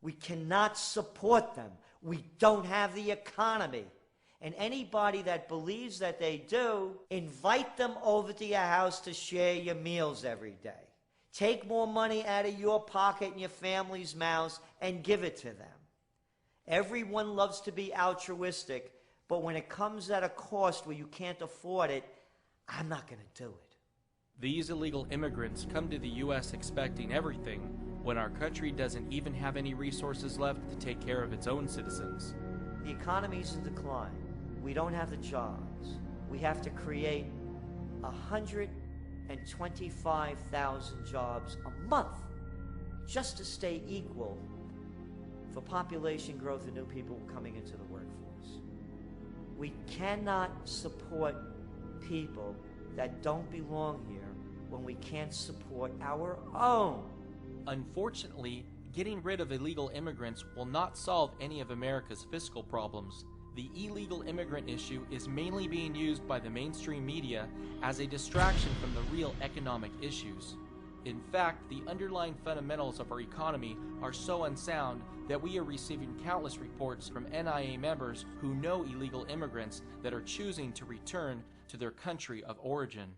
We cannot support them. We don't have the economy. And anybody that believes that they do, invite them over to your house to share your meals every day. Take more money out of your pocket and your family's mouths and give it to them. Everyone loves to be altruistic, but when it comes at a cost where you can't afford it, I'm not going to do it. These illegal immigrants come to the U.S. expecting everything when our country doesn't even have any resources left to take care of its own citizens. The economy's in decline. We don't have the jobs. We have to create 125,000 jobs a month just to stay equal for population growth and new people coming into the workforce. We cannot support people that don't belong here when we can't support our own. Unfortunately, getting rid of illegal immigrants will not solve any of America's fiscal problems. The illegal immigrant issue is mainly being used by the mainstream media as a distraction from the real economic issues. In fact, the underlying fundamentals of our economy are so unsound that we are receiving countless reports from NIA members who know illegal immigrants that are choosing to return to their country of origin.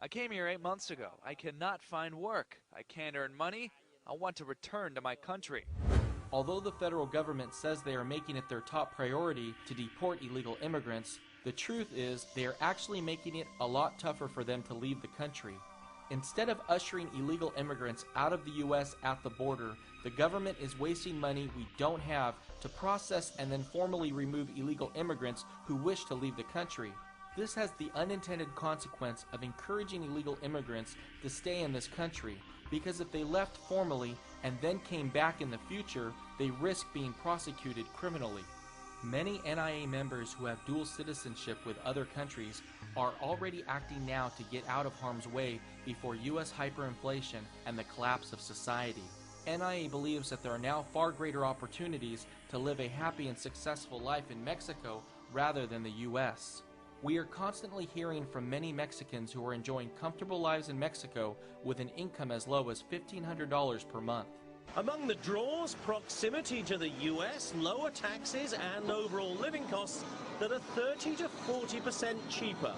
I came here 8 months ago. I cannot find work. I can't earn money. I want to return to my country. Although the federal government says they are making it their top priority to deport illegal immigrants, the truth is they are actually making it a lot tougher for them to leave the country. Instead of ushering illegal immigrants out of the U.S. at the border, the government is wasting money we don't have to process and then formally remove illegal immigrants who wish to leave the country. This has the unintended consequence of encouraging illegal immigrants to stay in this country, because if they left formally and then came back in the future, they risk being prosecuted criminally. Many NIA members who have dual citizenship with other countries are already acting now to get out of harm's way before U.S. hyperinflation and the collapse of society. NIA believes that there are now far greater opportunities to live a happy and successful life in Mexico rather than the U.S. We are constantly hearing from many Mexicans who are enjoying comfortable lives in Mexico with an income as low as $1,500 per month. Among the draws, proximity to the US, lower taxes and overall living costs that are 30 to 40% cheaper.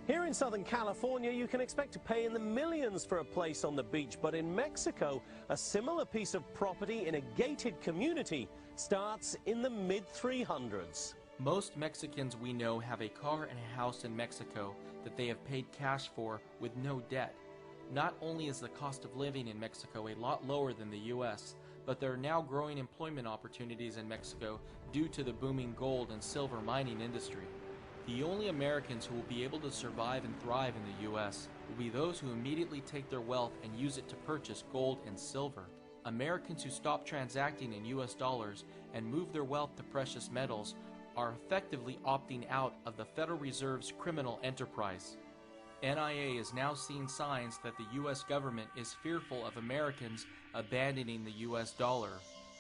Here in Southern California, you can expect to pay in the millions for a place on the beach, but in Mexico, a similar piece of property in a gated community starts in the mid-300s. Most Mexicans we know have a car and a house in Mexico that they have paid cash for with no debt. Not only is the cost of living in Mexico a lot lower than the U.S., but there are now growing employment opportunities in Mexico due to the booming gold and silver mining industry. The only Americans who will be able to survive and thrive in the U.S. will be those who immediately take their wealth and use it to purchase gold and silver. Americans who stop transacting in U.S. dollars and move their wealth to precious metals are effectively opting out of the Federal Reserve's criminal enterprise. NIA is now seeing signs that the U.S. government is fearful of Americans abandoning the U.S. dollar.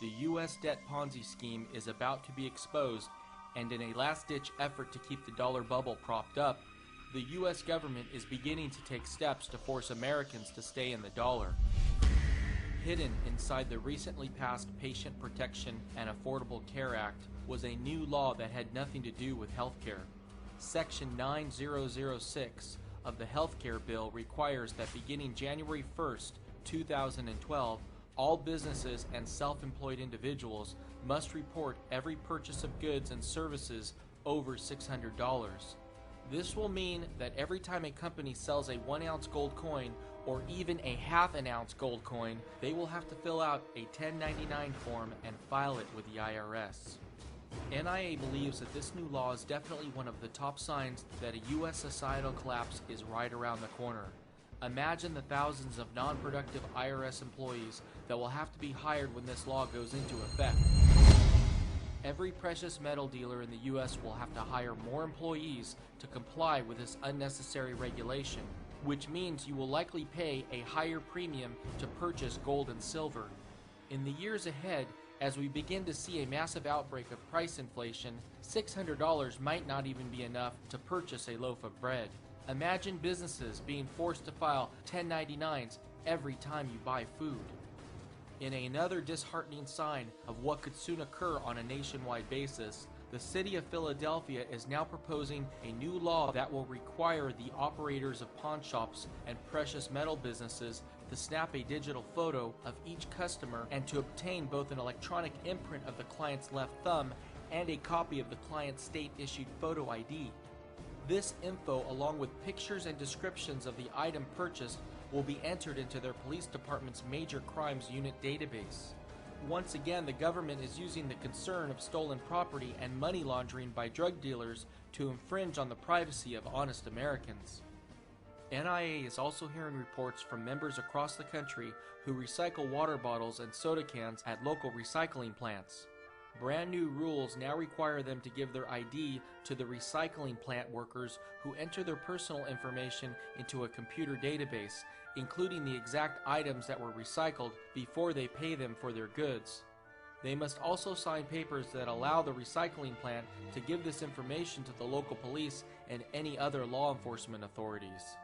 The U.S. debt Ponzi scheme is about to be exposed, and in a last-ditch effort to keep the dollar bubble propped up, the U.S. government is beginning to take steps to force Americans to stay in the dollar. Hidden inside the recently passed Patient Protection and Affordable Care Act was a new law that had nothing to do with healthcare. Section 9006 of the healthcare bill requires that beginning January 1st, 2012, all businesses and self-employed individuals must report every purchase of goods and services over $600. This will mean that every time a company sells a 1-ounce gold coin or even a half-an-ounce gold coin, they will have to fill out a 1099 form and file it with the IRS. NIA believes that this new law is definitely one of the top signs that a U.S. societal collapse is right around the corner. Imagine the thousands of non-productive IRS employees that will have to be hired when this law goes into effect. Every precious metal dealer in the U.S. will have to hire more employees to comply with this unnecessary regulation, which means you will likely pay a higher premium to purchase gold and silver. In the years ahead, as we begin to see a massive outbreak of price inflation, $600 might not even be enough to purchase a loaf of bread. Imagine businesses being forced to file 1099s every time you buy food. In another disheartening sign of what could soon occur on a nationwide basis, the city of Philadelphia is now proposing a new law that will require the operators of pawn shops and precious metal businesses to snap a digital photo of each customer and to obtain both an electronic imprint of the client's left thumb and a copy of the client's state-issued photo ID. This info, along with pictures and descriptions of the item purchased, will be entered into their police department's Major Crimes Unit database. Once again, the government is using the concern of stolen property and money laundering by drug dealers to infringe on the privacy of honest Americans. NIA is also hearing reports from members across the country who recycle water bottles and soda cans at local recycling plants. Brand new rules now require them to give their ID to the recycling plant workers who enter their personal information into a computer database, including the exact items that were recycled before they pay them for their goods. They must also sign papers that allow the recycling plant to give this information to the local police and any other law enforcement authorities.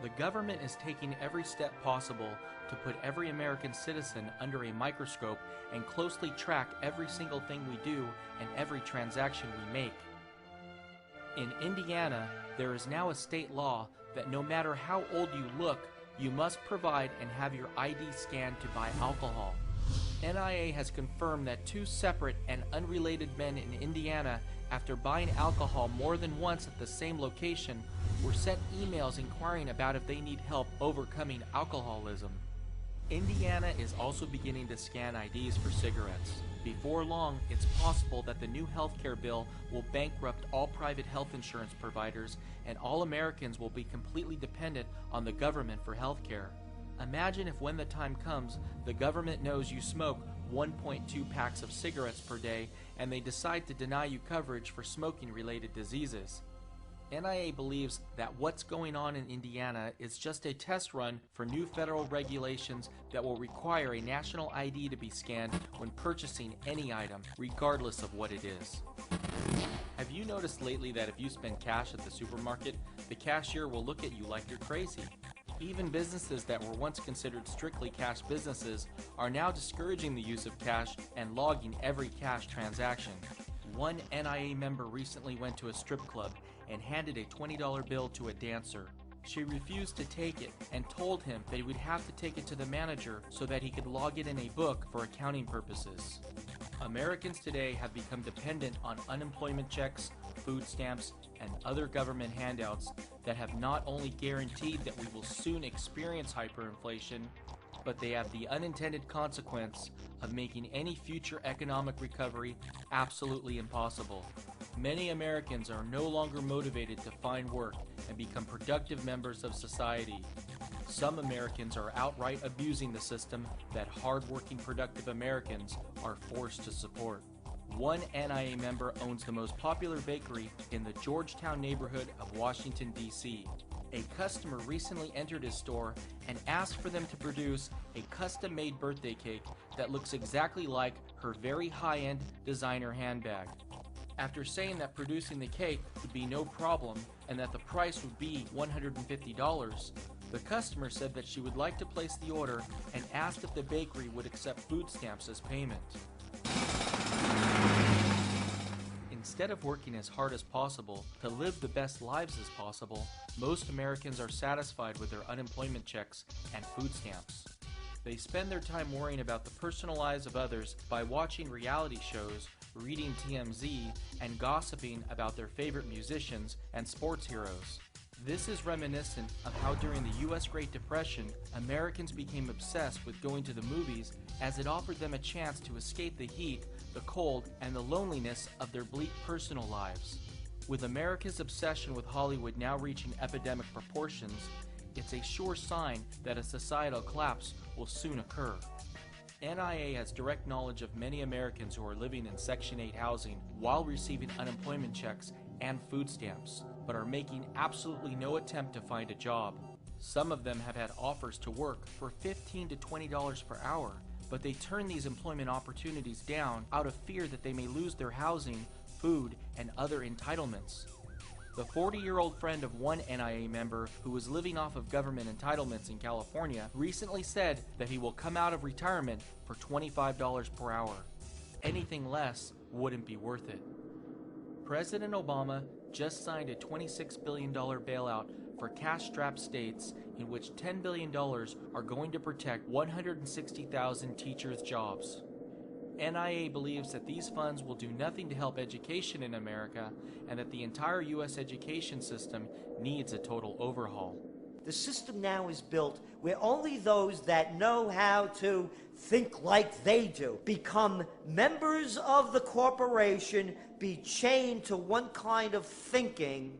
The government is taking every step possible to put every American citizen under a microscope and closely track every single thing we do and every transaction we make. In Indiana, there is now a state law that no matter how old you look, you must provide and have your ID scanned to buy alcohol. NIA has confirmed that 2 separate and unrelated men in Indiana, after buying alcohol more than once at the same location, were sent emails inquiring about if they need help overcoming alcoholism. Indiana is also beginning to scan IDs for cigarettes. Before long, it's possible that the new healthcare bill will bankrupt all private health insurance providers, and all Americans will be completely dependent on the government for healthcare. Imagine if when the time comes, the government knows you smoke 1.2 packs of cigarettes per day and they decide to deny you coverage for smoking-related diseases. NIA believes that what's going on in Indiana is just a test run for new federal regulations that will require a national ID to be scanned when purchasing any item, regardless of what it is. Have you noticed lately that if you spend cash at the supermarket, the cashier will look at you like you're crazy? Even businesses that were once considered strictly cash businesses are now discouraging the use of cash and logging every cash transaction. One NIA member recently went to a strip club and handed a $20 bill to a dancer. She refused to take it and told him that he would have to take it to the manager so that he could log it in a book for accounting purposes. Americans today have become dependent on unemployment checks, food stamps, and other government handouts that have not only guaranteed that we will soon experience hyperinflation, but they have the unintended consequence of making any future economic recovery absolutely impossible. Many Americans are no longer motivated to find work and become productive members of society. Some Americans are outright abusing the system that hard-working, productive Americans are forced to support. One NIA member owns the most popular bakery in the Georgetown neighborhood of Washington, D.C. A customer recently entered his store and asked for them to produce a custom-made birthday cake that looks exactly like her very high-end designer handbag. After saying that producing the cake would be no problem and that the price would be $150, the customer said that she would like to place the order and asked if the bakery would accept food stamps as payment. Instead of working as hard as possible to live the best lives as possible, most Americans are satisfied with their unemployment checks and food stamps. They spend their time worrying about the personal lives of others by watching reality shows, reading TMZ, and gossiping about their favorite musicians and sports heroes. This is reminiscent of how during the U.S. Great Depression, Americans became obsessed with going to the movies as it offered them a chance to escape the heat, the cold, and the loneliness of their bleak personal lives. With America's obsession with Hollywood now reaching epidemic proportions, it's a sure sign that a societal collapse will soon occur. NIA has direct knowledge of many Americans who are living in Section 8 housing while receiving unemployment checks and food stamps, but are making absolutely no attempt to find a job. Some of them have had offers to work for $15 to $20 per hour, but they turn these employment opportunities down out of fear that they may lose their housing, food, and other entitlements. The 40-year-old friend of one NIA member who was living off of government entitlements in California recently said that he will come out of retirement for $25 per hour. Anything less wouldn't be worth it. President Obama just signed a $26 billion bailout for cash-strapped states in which $10 billion are going to protect 160,000 teachers' jobs. NIA believes that these funds will do nothing to help education in America and that the entire U.S. education system needs a total overhaul. The system now is built where only those that know how to think like they do become members of the corporation, be chained to one kind of thinking,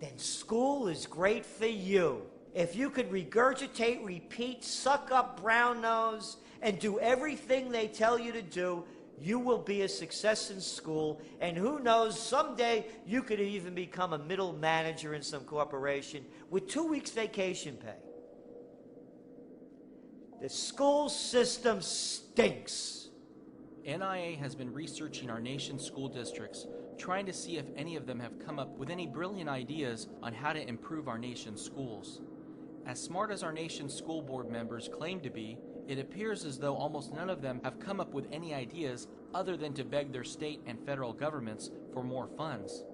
then school is great for you. If you could regurgitate, repeat, suck up brown nose, and do everything they tell you to do, you will be a success in school, and who knows, someday you could even become a middle manager in some corporation with 2 weeks vacation pay. The school system stinks. NIA has been researching our nation's school districts, trying to see if any of them have come up with any brilliant ideas on how to improve our nation's schools. As smart as our nation's school board members claim to be, it appears as though almost none of them have come up with any ideas other than to beg their state and federal governments for more funds.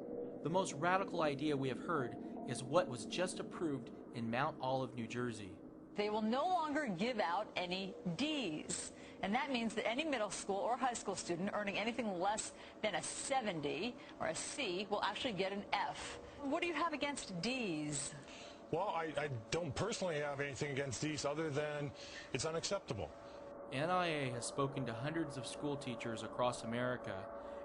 The most radical idea we have heard is what was just approved in Mount Olive, New Jersey. They will no longer give out any D's. And that means that any middle school or high school student earning anything less than a 70 or a C will actually get an F. What do you have against D's? Well, I don't personally have anything against these other than it's unacceptable. NIA has spoken to hundreds of school teachers across America,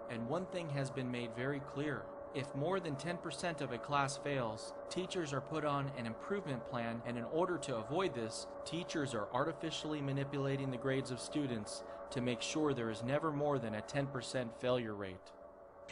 and one thing has been made very clear. If more than 10% of a class fails, teachers are put on an improvement plan, and in order to avoid this, teachers are artificially manipulating the grades of students to make sure there is never more than a 10% failure rate.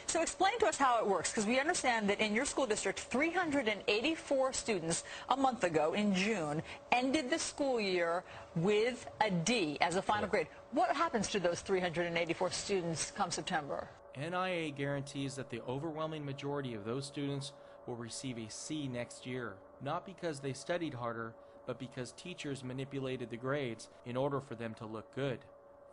So explain to us how it works, because we understand that in your school district, 384 students a month ago in June ended the school year with a D as a final grade. What happens to those 384 students come September? NIA guarantees that the overwhelming majority of those students will receive a C next year, not because they studied harder, but because teachers manipulated the grades in order for them to look good.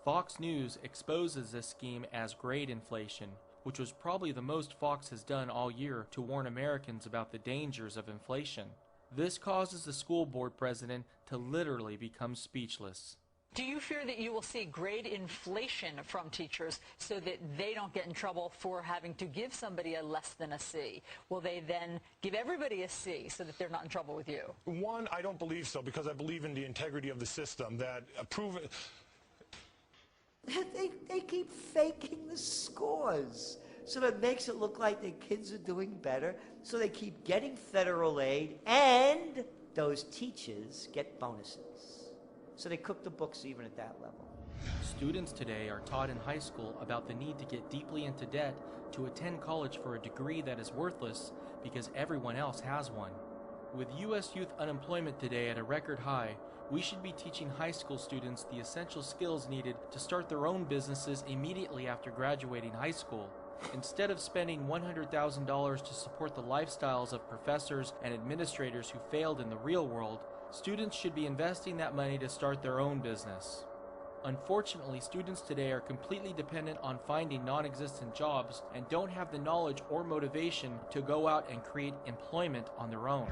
Fox News exposes this scheme as grade inflation, which was probably the most Fox has done all year to warn Americans about the dangers of inflation. This causes the school board president to literally become speechless. Do you fear that you will see grade inflation from teachers so that they don't get in trouble for having to give somebody a less than a C? Will they then give everybody a C so that they're not in trouble with you? One, I don't believe so, because I believe in the integrity of the system, that They keep faking the scores. So that makes it look like their kids are doing better. So they keep getting federal aid, and those teachers get bonuses. So they cook the books even at that level. Students today are taught in high school about the need to get deeply into debt to attend college for a degree that is worthless because everyone else has one. With U.S. youth unemployment today at a record high, we should be teaching high school students the essential skills needed to start their own businesses immediately after graduating high school. Instead of spending $100,000 to support the lifestyles of professors and administrators who failed in the real world, students should be investing that money to start their own business. Unfortunately, students today are completely dependent on finding non-existent jobs and don't have the knowledge or motivation to go out and create employment on their own.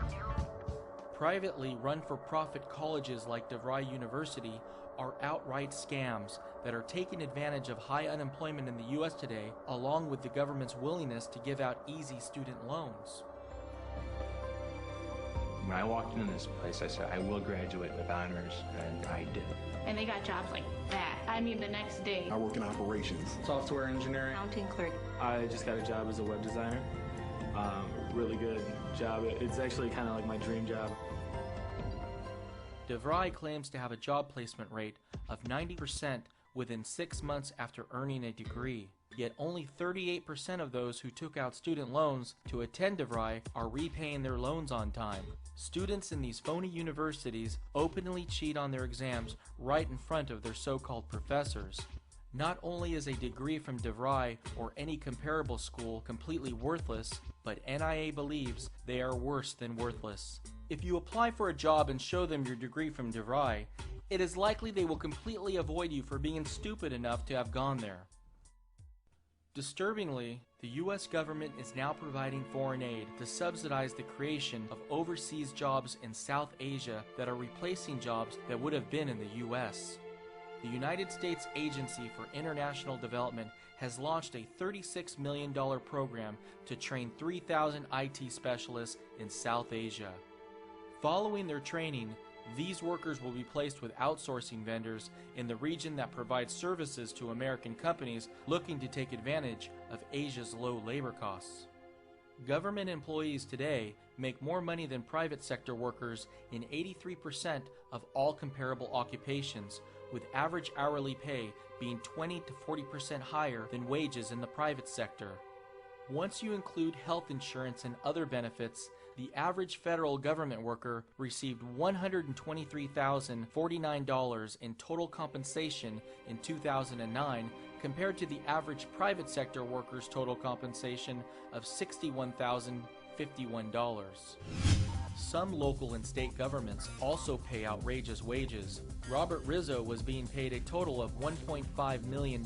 Privately run for-profit colleges like DeVry University are outright scams that are taking advantage of high unemployment in the U.S. today, along with the government's willingness to give out easy student loans. When I walked into this place, I said, I will graduate with honors, and I did. And they got jobs like that. I mean, the next day. I work in operations. Software engineering. Accounting clerk. I just got a job as a web designer. Really good job. It's actually kind of like my dream job. DeVry claims to have a job placement rate of 90% within 6 months after earning a degree. Yet only 38% of those who took out student loans to attend DeVry are repaying their loans on time. Students in these phony universities openly cheat on their exams right in front of their so-called professors. Not only is a degree from DeVry or any comparable school completely worthless, but NIA believes they are worse than worthless. If you apply for a job and show them your degree from DeVry, it is likely they will completely avoid you for being stupid enough to have gone there. Disturbingly, the U.S. government is now providing foreign aid to subsidize the creation of overseas jobs in South Asia that are replacing jobs that would have been in the U.S. The United States Agency for International Development has launched a $36 million program to train 3,000 IT specialists in South Asia. Following their training, these workers will be placed with outsourcing vendors in the region that provides services to American companies looking to take advantage of Asia's low labor costs. Government employees today make more money than private sector workers in 83% of all comparable occupations, with average hourly pay being 20 to 40% higher than wages in the private sector. Once you include health insurance and other benefits, the average federal government worker received $123,049 in total compensation in 2009 compared to the average private sector worker's total compensation of $61,051. Some local and state governments also pay outrageous wages. Robert Rizzo was being paid a total of $1.5 million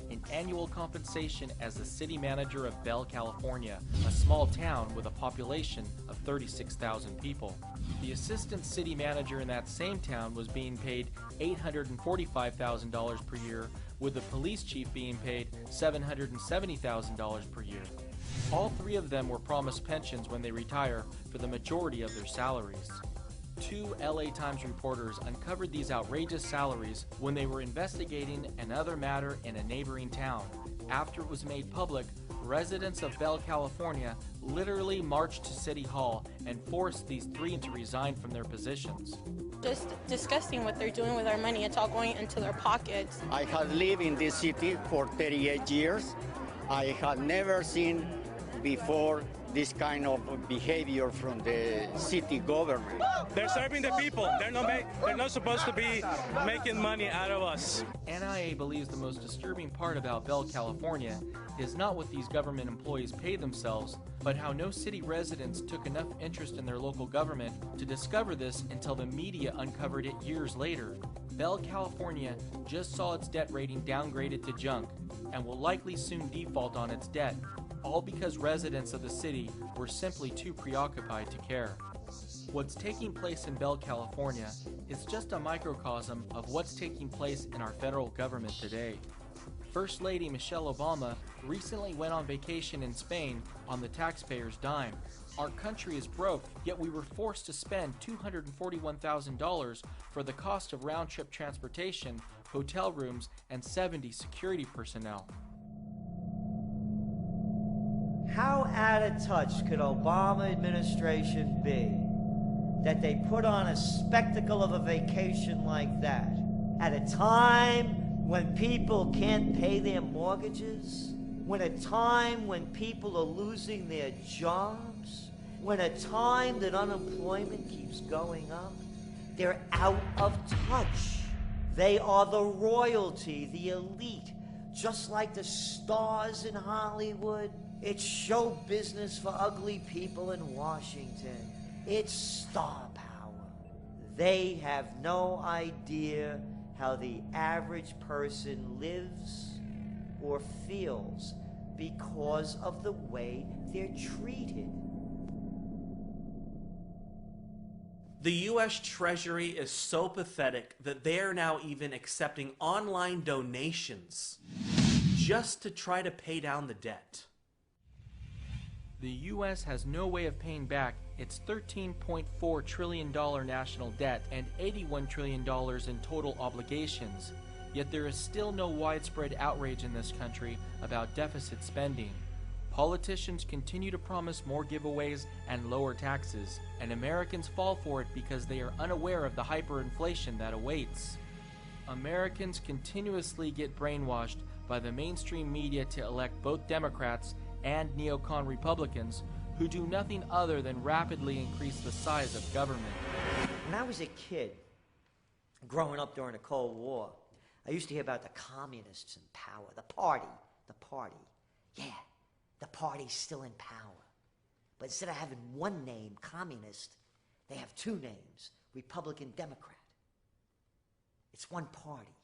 in annual compensation as the city manager of Bell, California, a small town with a population of 36,000 people. The assistant city manager in that same town was being paid $845,000 per year, with the police chief being paid $770,000 per year. All three of them were promised pensions when they retire for the majority of their salaries. 2 LA Times reporters uncovered these outrageous salaries when they were investigating another matter in a neighboring town. After it was made public, residents of Bell, California literally marched to City Hall and forced these three to resign from their positions. Just disgusting what they're doing with our money. It's all going into their pockets. I have lived in this city for 38 years. I have never seen before this kind of behavior from the city government. They're serving the people. They're not supposed to be making money out of us. NIA believes the most disturbing part about Bell, California is not what these government employees pay themselves, but how no city residents took enough interest in their local government to discover this until the media uncovered it years later. Bell, California just saw its debt rating downgraded to junk and will likely soon default on its debt, all because residents of the city were simply too preoccupied to care. What's taking place in Bell, California is just a microcosm of what's taking place in our federal government today. First Lady Michelle Obama recently went on vacation in Spain on the taxpayers' dime. Our country is broke, yet we were forced to spend $241,000 for the cost of round-trip transportation, hotel rooms, and 70 security personnel. How out of touch could Obama administration be that they put on a spectacle of a vacation like that at a time when people can't pay their mortgages, when a time when people are losing their jobs, when a time that unemployment keeps going up? They're out of touch. They are the royalty, the elite, just like the stars in Hollywood. It's show business for ugly people in Washington. It's star power. They have no idea how the average person lives or feels because of the way they're treated. The U.S. Treasury is so pathetic that they are now even accepting online donations just to try to pay down the debt. The U.S. has no way of paying back its $13.4 trillion national debt and $81 trillion in total obligations, yet there is still no widespread outrage in this country about deficit spending. Politicians continue to promise more giveaways and lower taxes, and Americans fall for it because they are unaware of the hyperinflation that awaits. Americans continuously get brainwashed by the mainstream media to elect both Democrats and neocon Republicans who do nothing other than rapidly increase the size of government. When I was a kid, growing up during the Cold War, I used to hear about the communists in power, the party. Yeah, the party's still in power. But instead of having one name, communist, they have two names, Republican, Democrat. It's one party.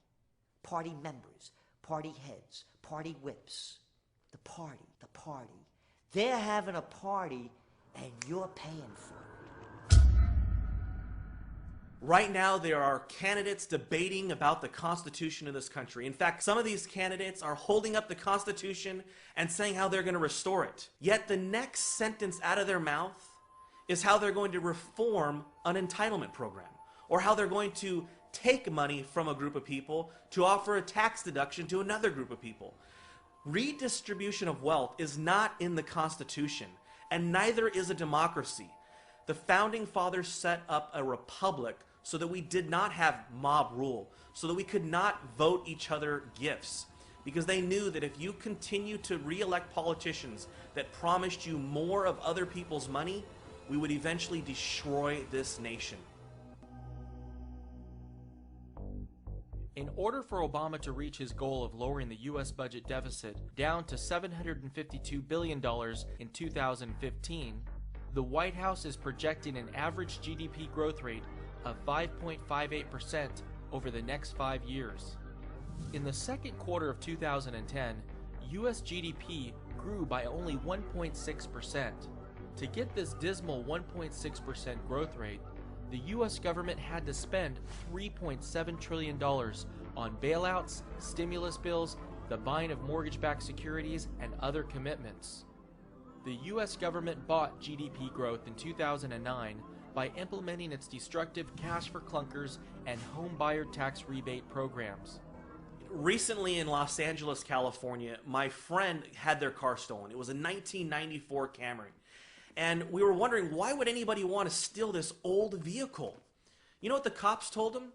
Party members, party heads, party whips. The party. They're having a party and you're paying for it. Right now, there are candidates debating about the Constitution of this country. In fact, some of these candidates are holding up the Constitution and saying how they're going to restore it. Yet the next sentence out of their mouth is how they're going to reform an entitlement program, or how they're going to take money from a group of people to offer a tax deduction to another group of people. Redistribution of wealth is not in the Constitution, and neither is a democracy. The Founding Fathers set up a republic so that we did not have mob rule, so that we could not vote each other gifts, because they knew that if you continue to re-elect politicians that promised you more of other people's money, we would eventually destroy this nation. In order for Obama to reach his goal of lowering the U.S. budget deficit down to $752 billion in 2015, the White House is projecting an average GDP growth rate of 5.58% over the next 5 years. In the second quarter of 2010, U.S. GDP grew by only 1.6%. To get this dismal 1.6% growth rate, the U.S. government had to spend $3.7 trillion on bailouts, stimulus bills, the buying of mortgage-backed securities, and other commitments. The U.S. government bought GDP growth in 2009 by implementing its destructive cash for clunkers and home buyer tax rebate programs. Recently in Los Angeles, California, my friend had their car stolen. It was a 1994 Camry. And we were wondering, why would anybody want to steal this old vehicle? You know what the cops told him?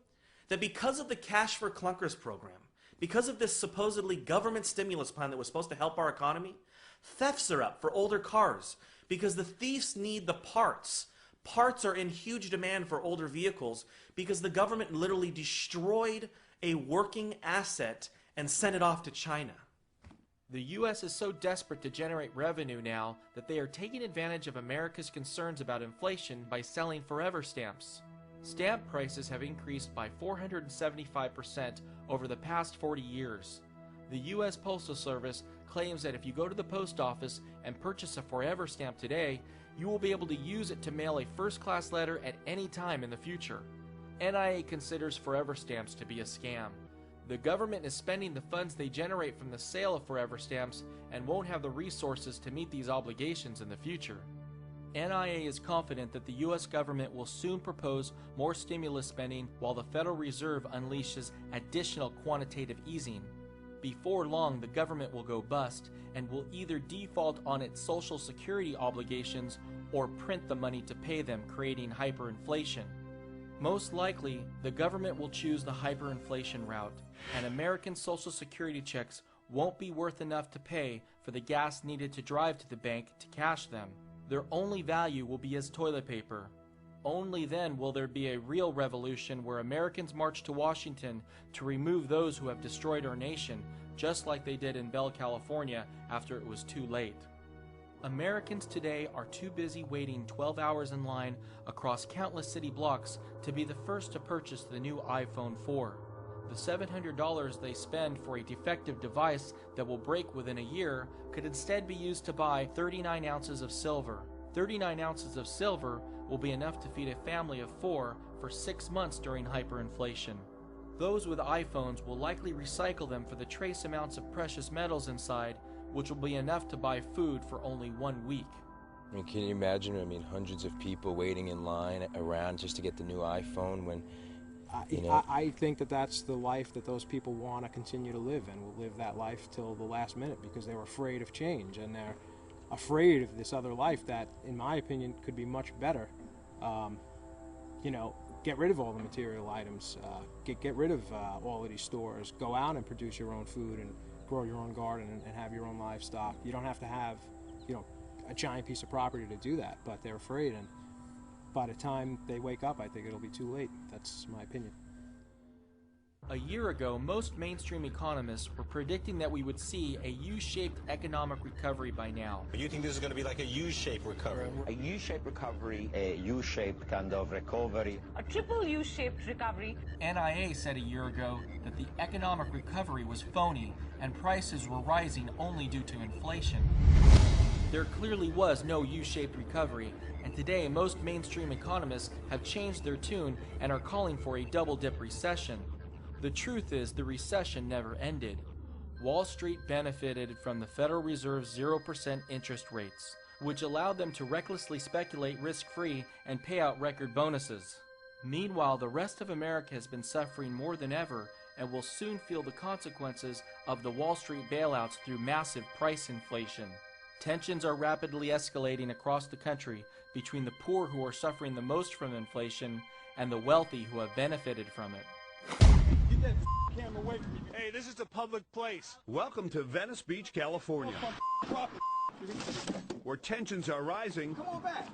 That because of the Cash for Clunkers program, because of this supposedly government stimulus plan that was supposed to help our economy, thefts are up for older cars because the thieves need the parts. Parts are in huge demand for older vehicles because the government literally destroyed a working asset and sent it off to China. The U.S. is so desperate to generate revenue now that they are taking advantage of America's concerns about inflation by selling forever stamps. Stamp prices have increased by 475% over the past 40 years. The U.S. Postal Service claims that if you go to the post office and purchase a forever stamp today, You will be able to use it to mail a first-class letter at any time in the future. NIA considers forever stamps to be a scam. The government is spending the funds they generate from the sale of forever stamps and won't have the resources to meet these obligations in the future. NIA is confident that the U.S. government will soon propose more stimulus spending while the Federal Reserve unleashes additional quantitative easing. Before long, the government will go bust and will either default on its Social Security obligations or print the money to pay them, creating hyperinflation. Most likely, the government will choose the hyperinflation route, and American Social Security checks won't be worth enough to pay for the gas needed to drive to the bank to cash them. Their only value will be as toilet paper. Only then will there be a real revolution where Americans march to Washington to remove those who have destroyed our nation, just like they did in Bell, California, after it was too late. Americans today are too busy waiting 12 hours in line across countless city blocks to be the first to purchase the new iPhone 4. The $700 they spend for a defective device that will break within a year could instead be used to buy 39 ounces of silver. 39 ounces of silver will be enough to feed a family of 4 for 6 months during hyperinflation. Those with iPhones will likely recycle them for the trace amounts of precious metals inside, which will be enough to buy food for only 1 week. I mean, can you imagine? I mean, hundreds of people waiting in line around just to get the new iPhone when, you know... I think that that's the life that those people want to continue to live, and will live that life till the last minute because they're afraid of change, and they're afraid of this other life that, in my opinion, could be much better. You know, get rid of all the material items, get rid of all of these stores, go out and produce your own food and grow your own garden and have your own livestock. You don't have to have, you know, a giant piece of property to do that, but they're afraid, and by the time they wake up, I think it'll be too late. That's my opinion. A year ago, most mainstream economists were predicting that we would see a U-shaped economic recovery by now. You think this is going to be like a U-shaped recovery? A U-shaped recovery, a U-shaped kind of recovery. A triple U-shaped recovery. NIA said a year ago that the economic recovery was phony and prices were rising only due to inflation. There clearly was no U-shaped recovery, and today most mainstream economists have changed their tune and are calling for a double-dip recession. The truth is, the recession never ended. Wall Street benefited from the Federal Reserve's 0% interest rates, which allowed them to recklessly speculate risk-free and pay out record bonuses. Meanwhile, the rest of America has been suffering more than ever and will soon feel the consequences of the Wall Street bailouts through massive price inflation. Tensions are rapidly escalating across the country between the poor who are suffering the most from inflation and the wealthy who have benefited from it. Get that camera away from me. Hey, this is a public place. Welcome to Venice Beach, California, where tensions are rising. Come on back.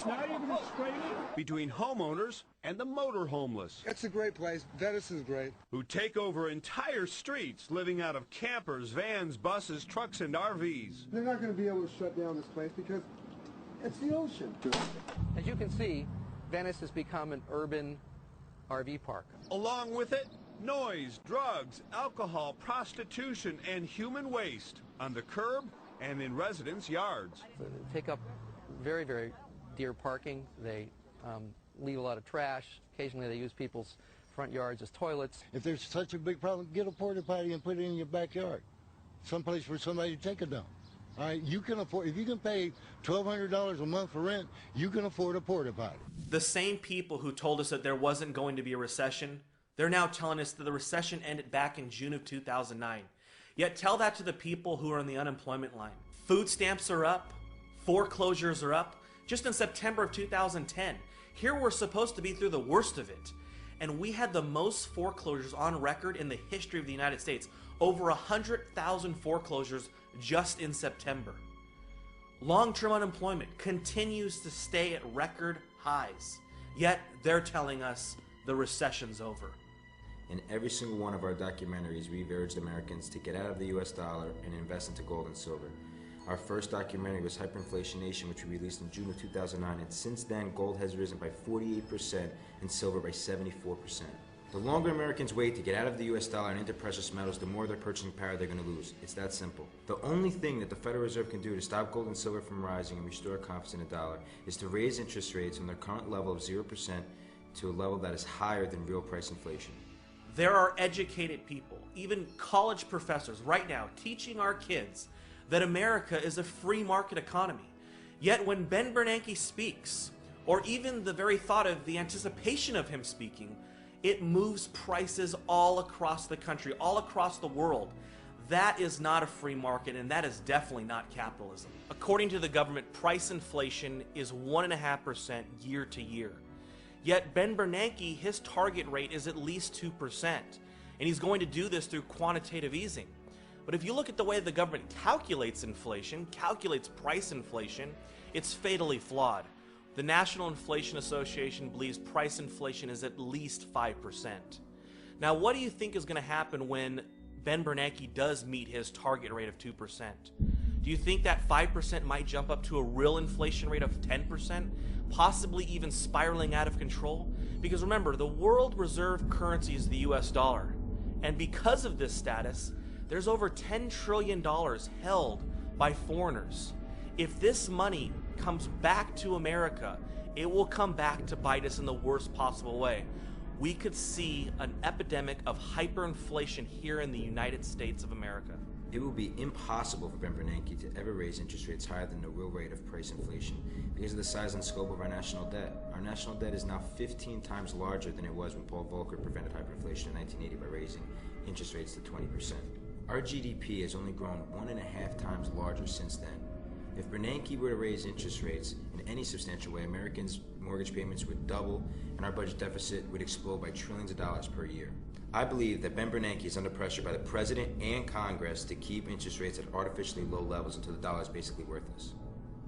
Now you're going to spray me? Between homeowners and the motor homeless. It's a great place. Venice is great. Who take over entire streets, living out of campers, vans, buses, trucks, and RVs. They're not going to be able to shut down this place because it's the ocean. As you can see, Venice has become an urban RV park. Along with it, noise, drugs, alcohol, prostitution, and human waste on the curb and in residents' yards. They take up very, very dear parking. They leave a lot of trash. Occasionally they use people's front yards as toilets. If there's such a big problem, get a porta potty and put it in your backyard. Someplace for somebody to take it down. All right, you can afford, if you can pay $1,200 a month for rent, you can afford a porta potty. The same people who told us that there wasn't going to be a recession, they're now telling us that the recession ended back in June of 2009. Yet tell that to the people who are on the unemployment line. Food stamps are up, foreclosures are up. Just in September of 2010, here we're supposed to be through the worst of it. And we had the most foreclosures on record in the history of the United States. Over 100,000 foreclosures just in September. Long-term unemployment continues to stay at record highs. Yet they're telling us the recession's over. In every single one of our documentaries, we've urged Americans to get out of the US dollar and invest into gold and silver. Our first documentary was Hyperinflation Nation, which we released in June of 2009, and since then, gold has risen by 48% and silver by 74%. The longer Americans wait to get out of the US dollar and into precious metals, the more their purchasing power they're going to lose. It's that simple. The only thing that the Federal Reserve can do to stop gold and silver from rising and restore confidence in the dollar is to raise interest rates from their current level of 0% to a level that is higher than real price inflation. There are educated people, even college professors right now, teaching our kids that America is a free market economy. Yet when Ben Bernanke speaks, or even the very thought of the anticipation of him speaking, it moves prices all across the country, all across the world. That is not a free market, and that is definitely not capitalism. According to the government, price inflation is 1.5% year to year. Yet Ben Bernanke, his target rate is at least 2%, and he's going to do this through quantitative easing. But if you look at the way the government calculates inflation, calculates price inflation, it's fatally flawed. The National Inflation Association believes price inflation is at least 5%. Now, what do you think is going to happen when Ben Bernanke does meet his target rate of 2%? Do you think that 5% might jump up to a real inflation rate of 10%, possibly even spiraling out of control? Because remember, the world reserve currency is the US dollar. And because of this status, there's over $10 trillion held by foreigners. If this money comes back to America, it will come back to bite us in the worst possible way. We could see an epidemic of hyperinflation here in the United States of America. It will be impossible for Ben Bernanke to ever raise interest rates higher than the real rate of price inflation because of the size and scope of our national debt. Our national debt is now 15 times larger than it was when Paul Volcker prevented hyperinflation in 1980 by raising interest rates to 20%. Our GDP has only grown 1.5 times larger since then. If Bernanke were to raise interest rates in any substantial way, Americans' mortgage payments would double and our budget deficit would explode by trillions of dollars per year. I believe that Ben Bernanke is under pressure by the President and Congress to keep interest rates at artificially low levels until the dollar is basically worthless.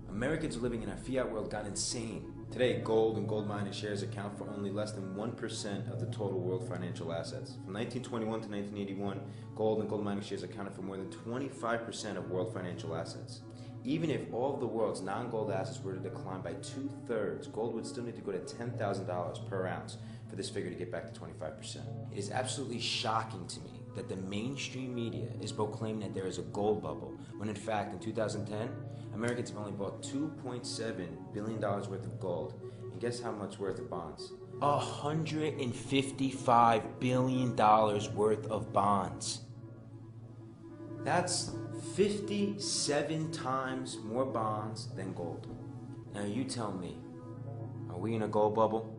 Americans living in a fiat world got insane. Today, gold and gold mining shares account for only less than 1% of the total world financial assets. From 1921 to 1981, gold and gold mining shares accounted for more than 25% of world financial assets. Even if all of the world's non-gold assets were to decline by 2/3, gold would still need to go to $10,000 per ounce for this figure to get back to 25%. It is absolutely shocking to me that the mainstream media is proclaiming that there is a gold bubble, when in fact in 2010, Americans have only bought $2.7 billion worth of gold, and guess how much worth of bonds? $155 billion worth of bonds. That's 57 times more bonds than gold. Now you tell me, are we in a gold bubble?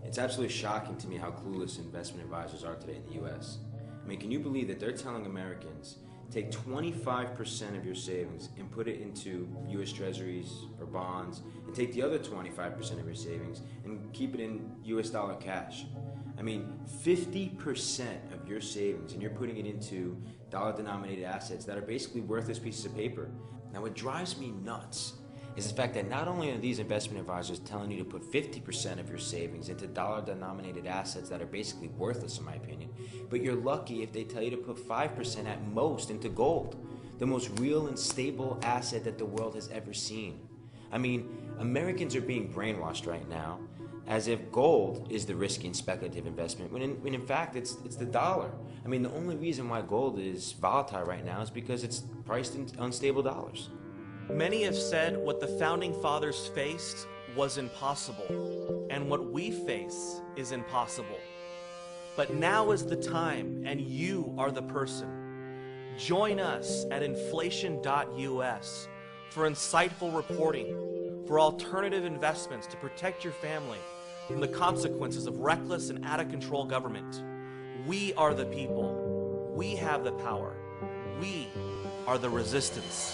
It's absolutely shocking to me how clueless investment advisors are today in the US. I mean, can you believe that they're telling Americans, take 25% of your savings and put it into US Treasuries or bonds, and take the other 25% of your savings and keep it in US dollar cash. I mean, 50% of your savings and you're putting it into dollar-denominated assets that are basically worthless pieces of paper. Now, what drives me nuts is the fact that not only are these investment advisors telling you to put 50% of your savings into dollar-denominated assets that are basically worthless, in my opinion, but you're lucky if they tell you to put 5% at most into gold, the most real and stable asset that the world has ever seen. I mean, Americans are being brainwashed right now as if gold is the risky and speculative investment, when in fact it's the dollar. I mean, the only reason why gold is volatile right now is because it's priced in unstable dollars. Many have said what the Founding Fathers faced was impossible, and what we face is impossible. But now is the time, and you are the person. Join us at inflation.us for insightful reporting, for alternative investments to protect your family from the consequences of reckless and out-of-control government. We are the people. We have the power. We are the resistance.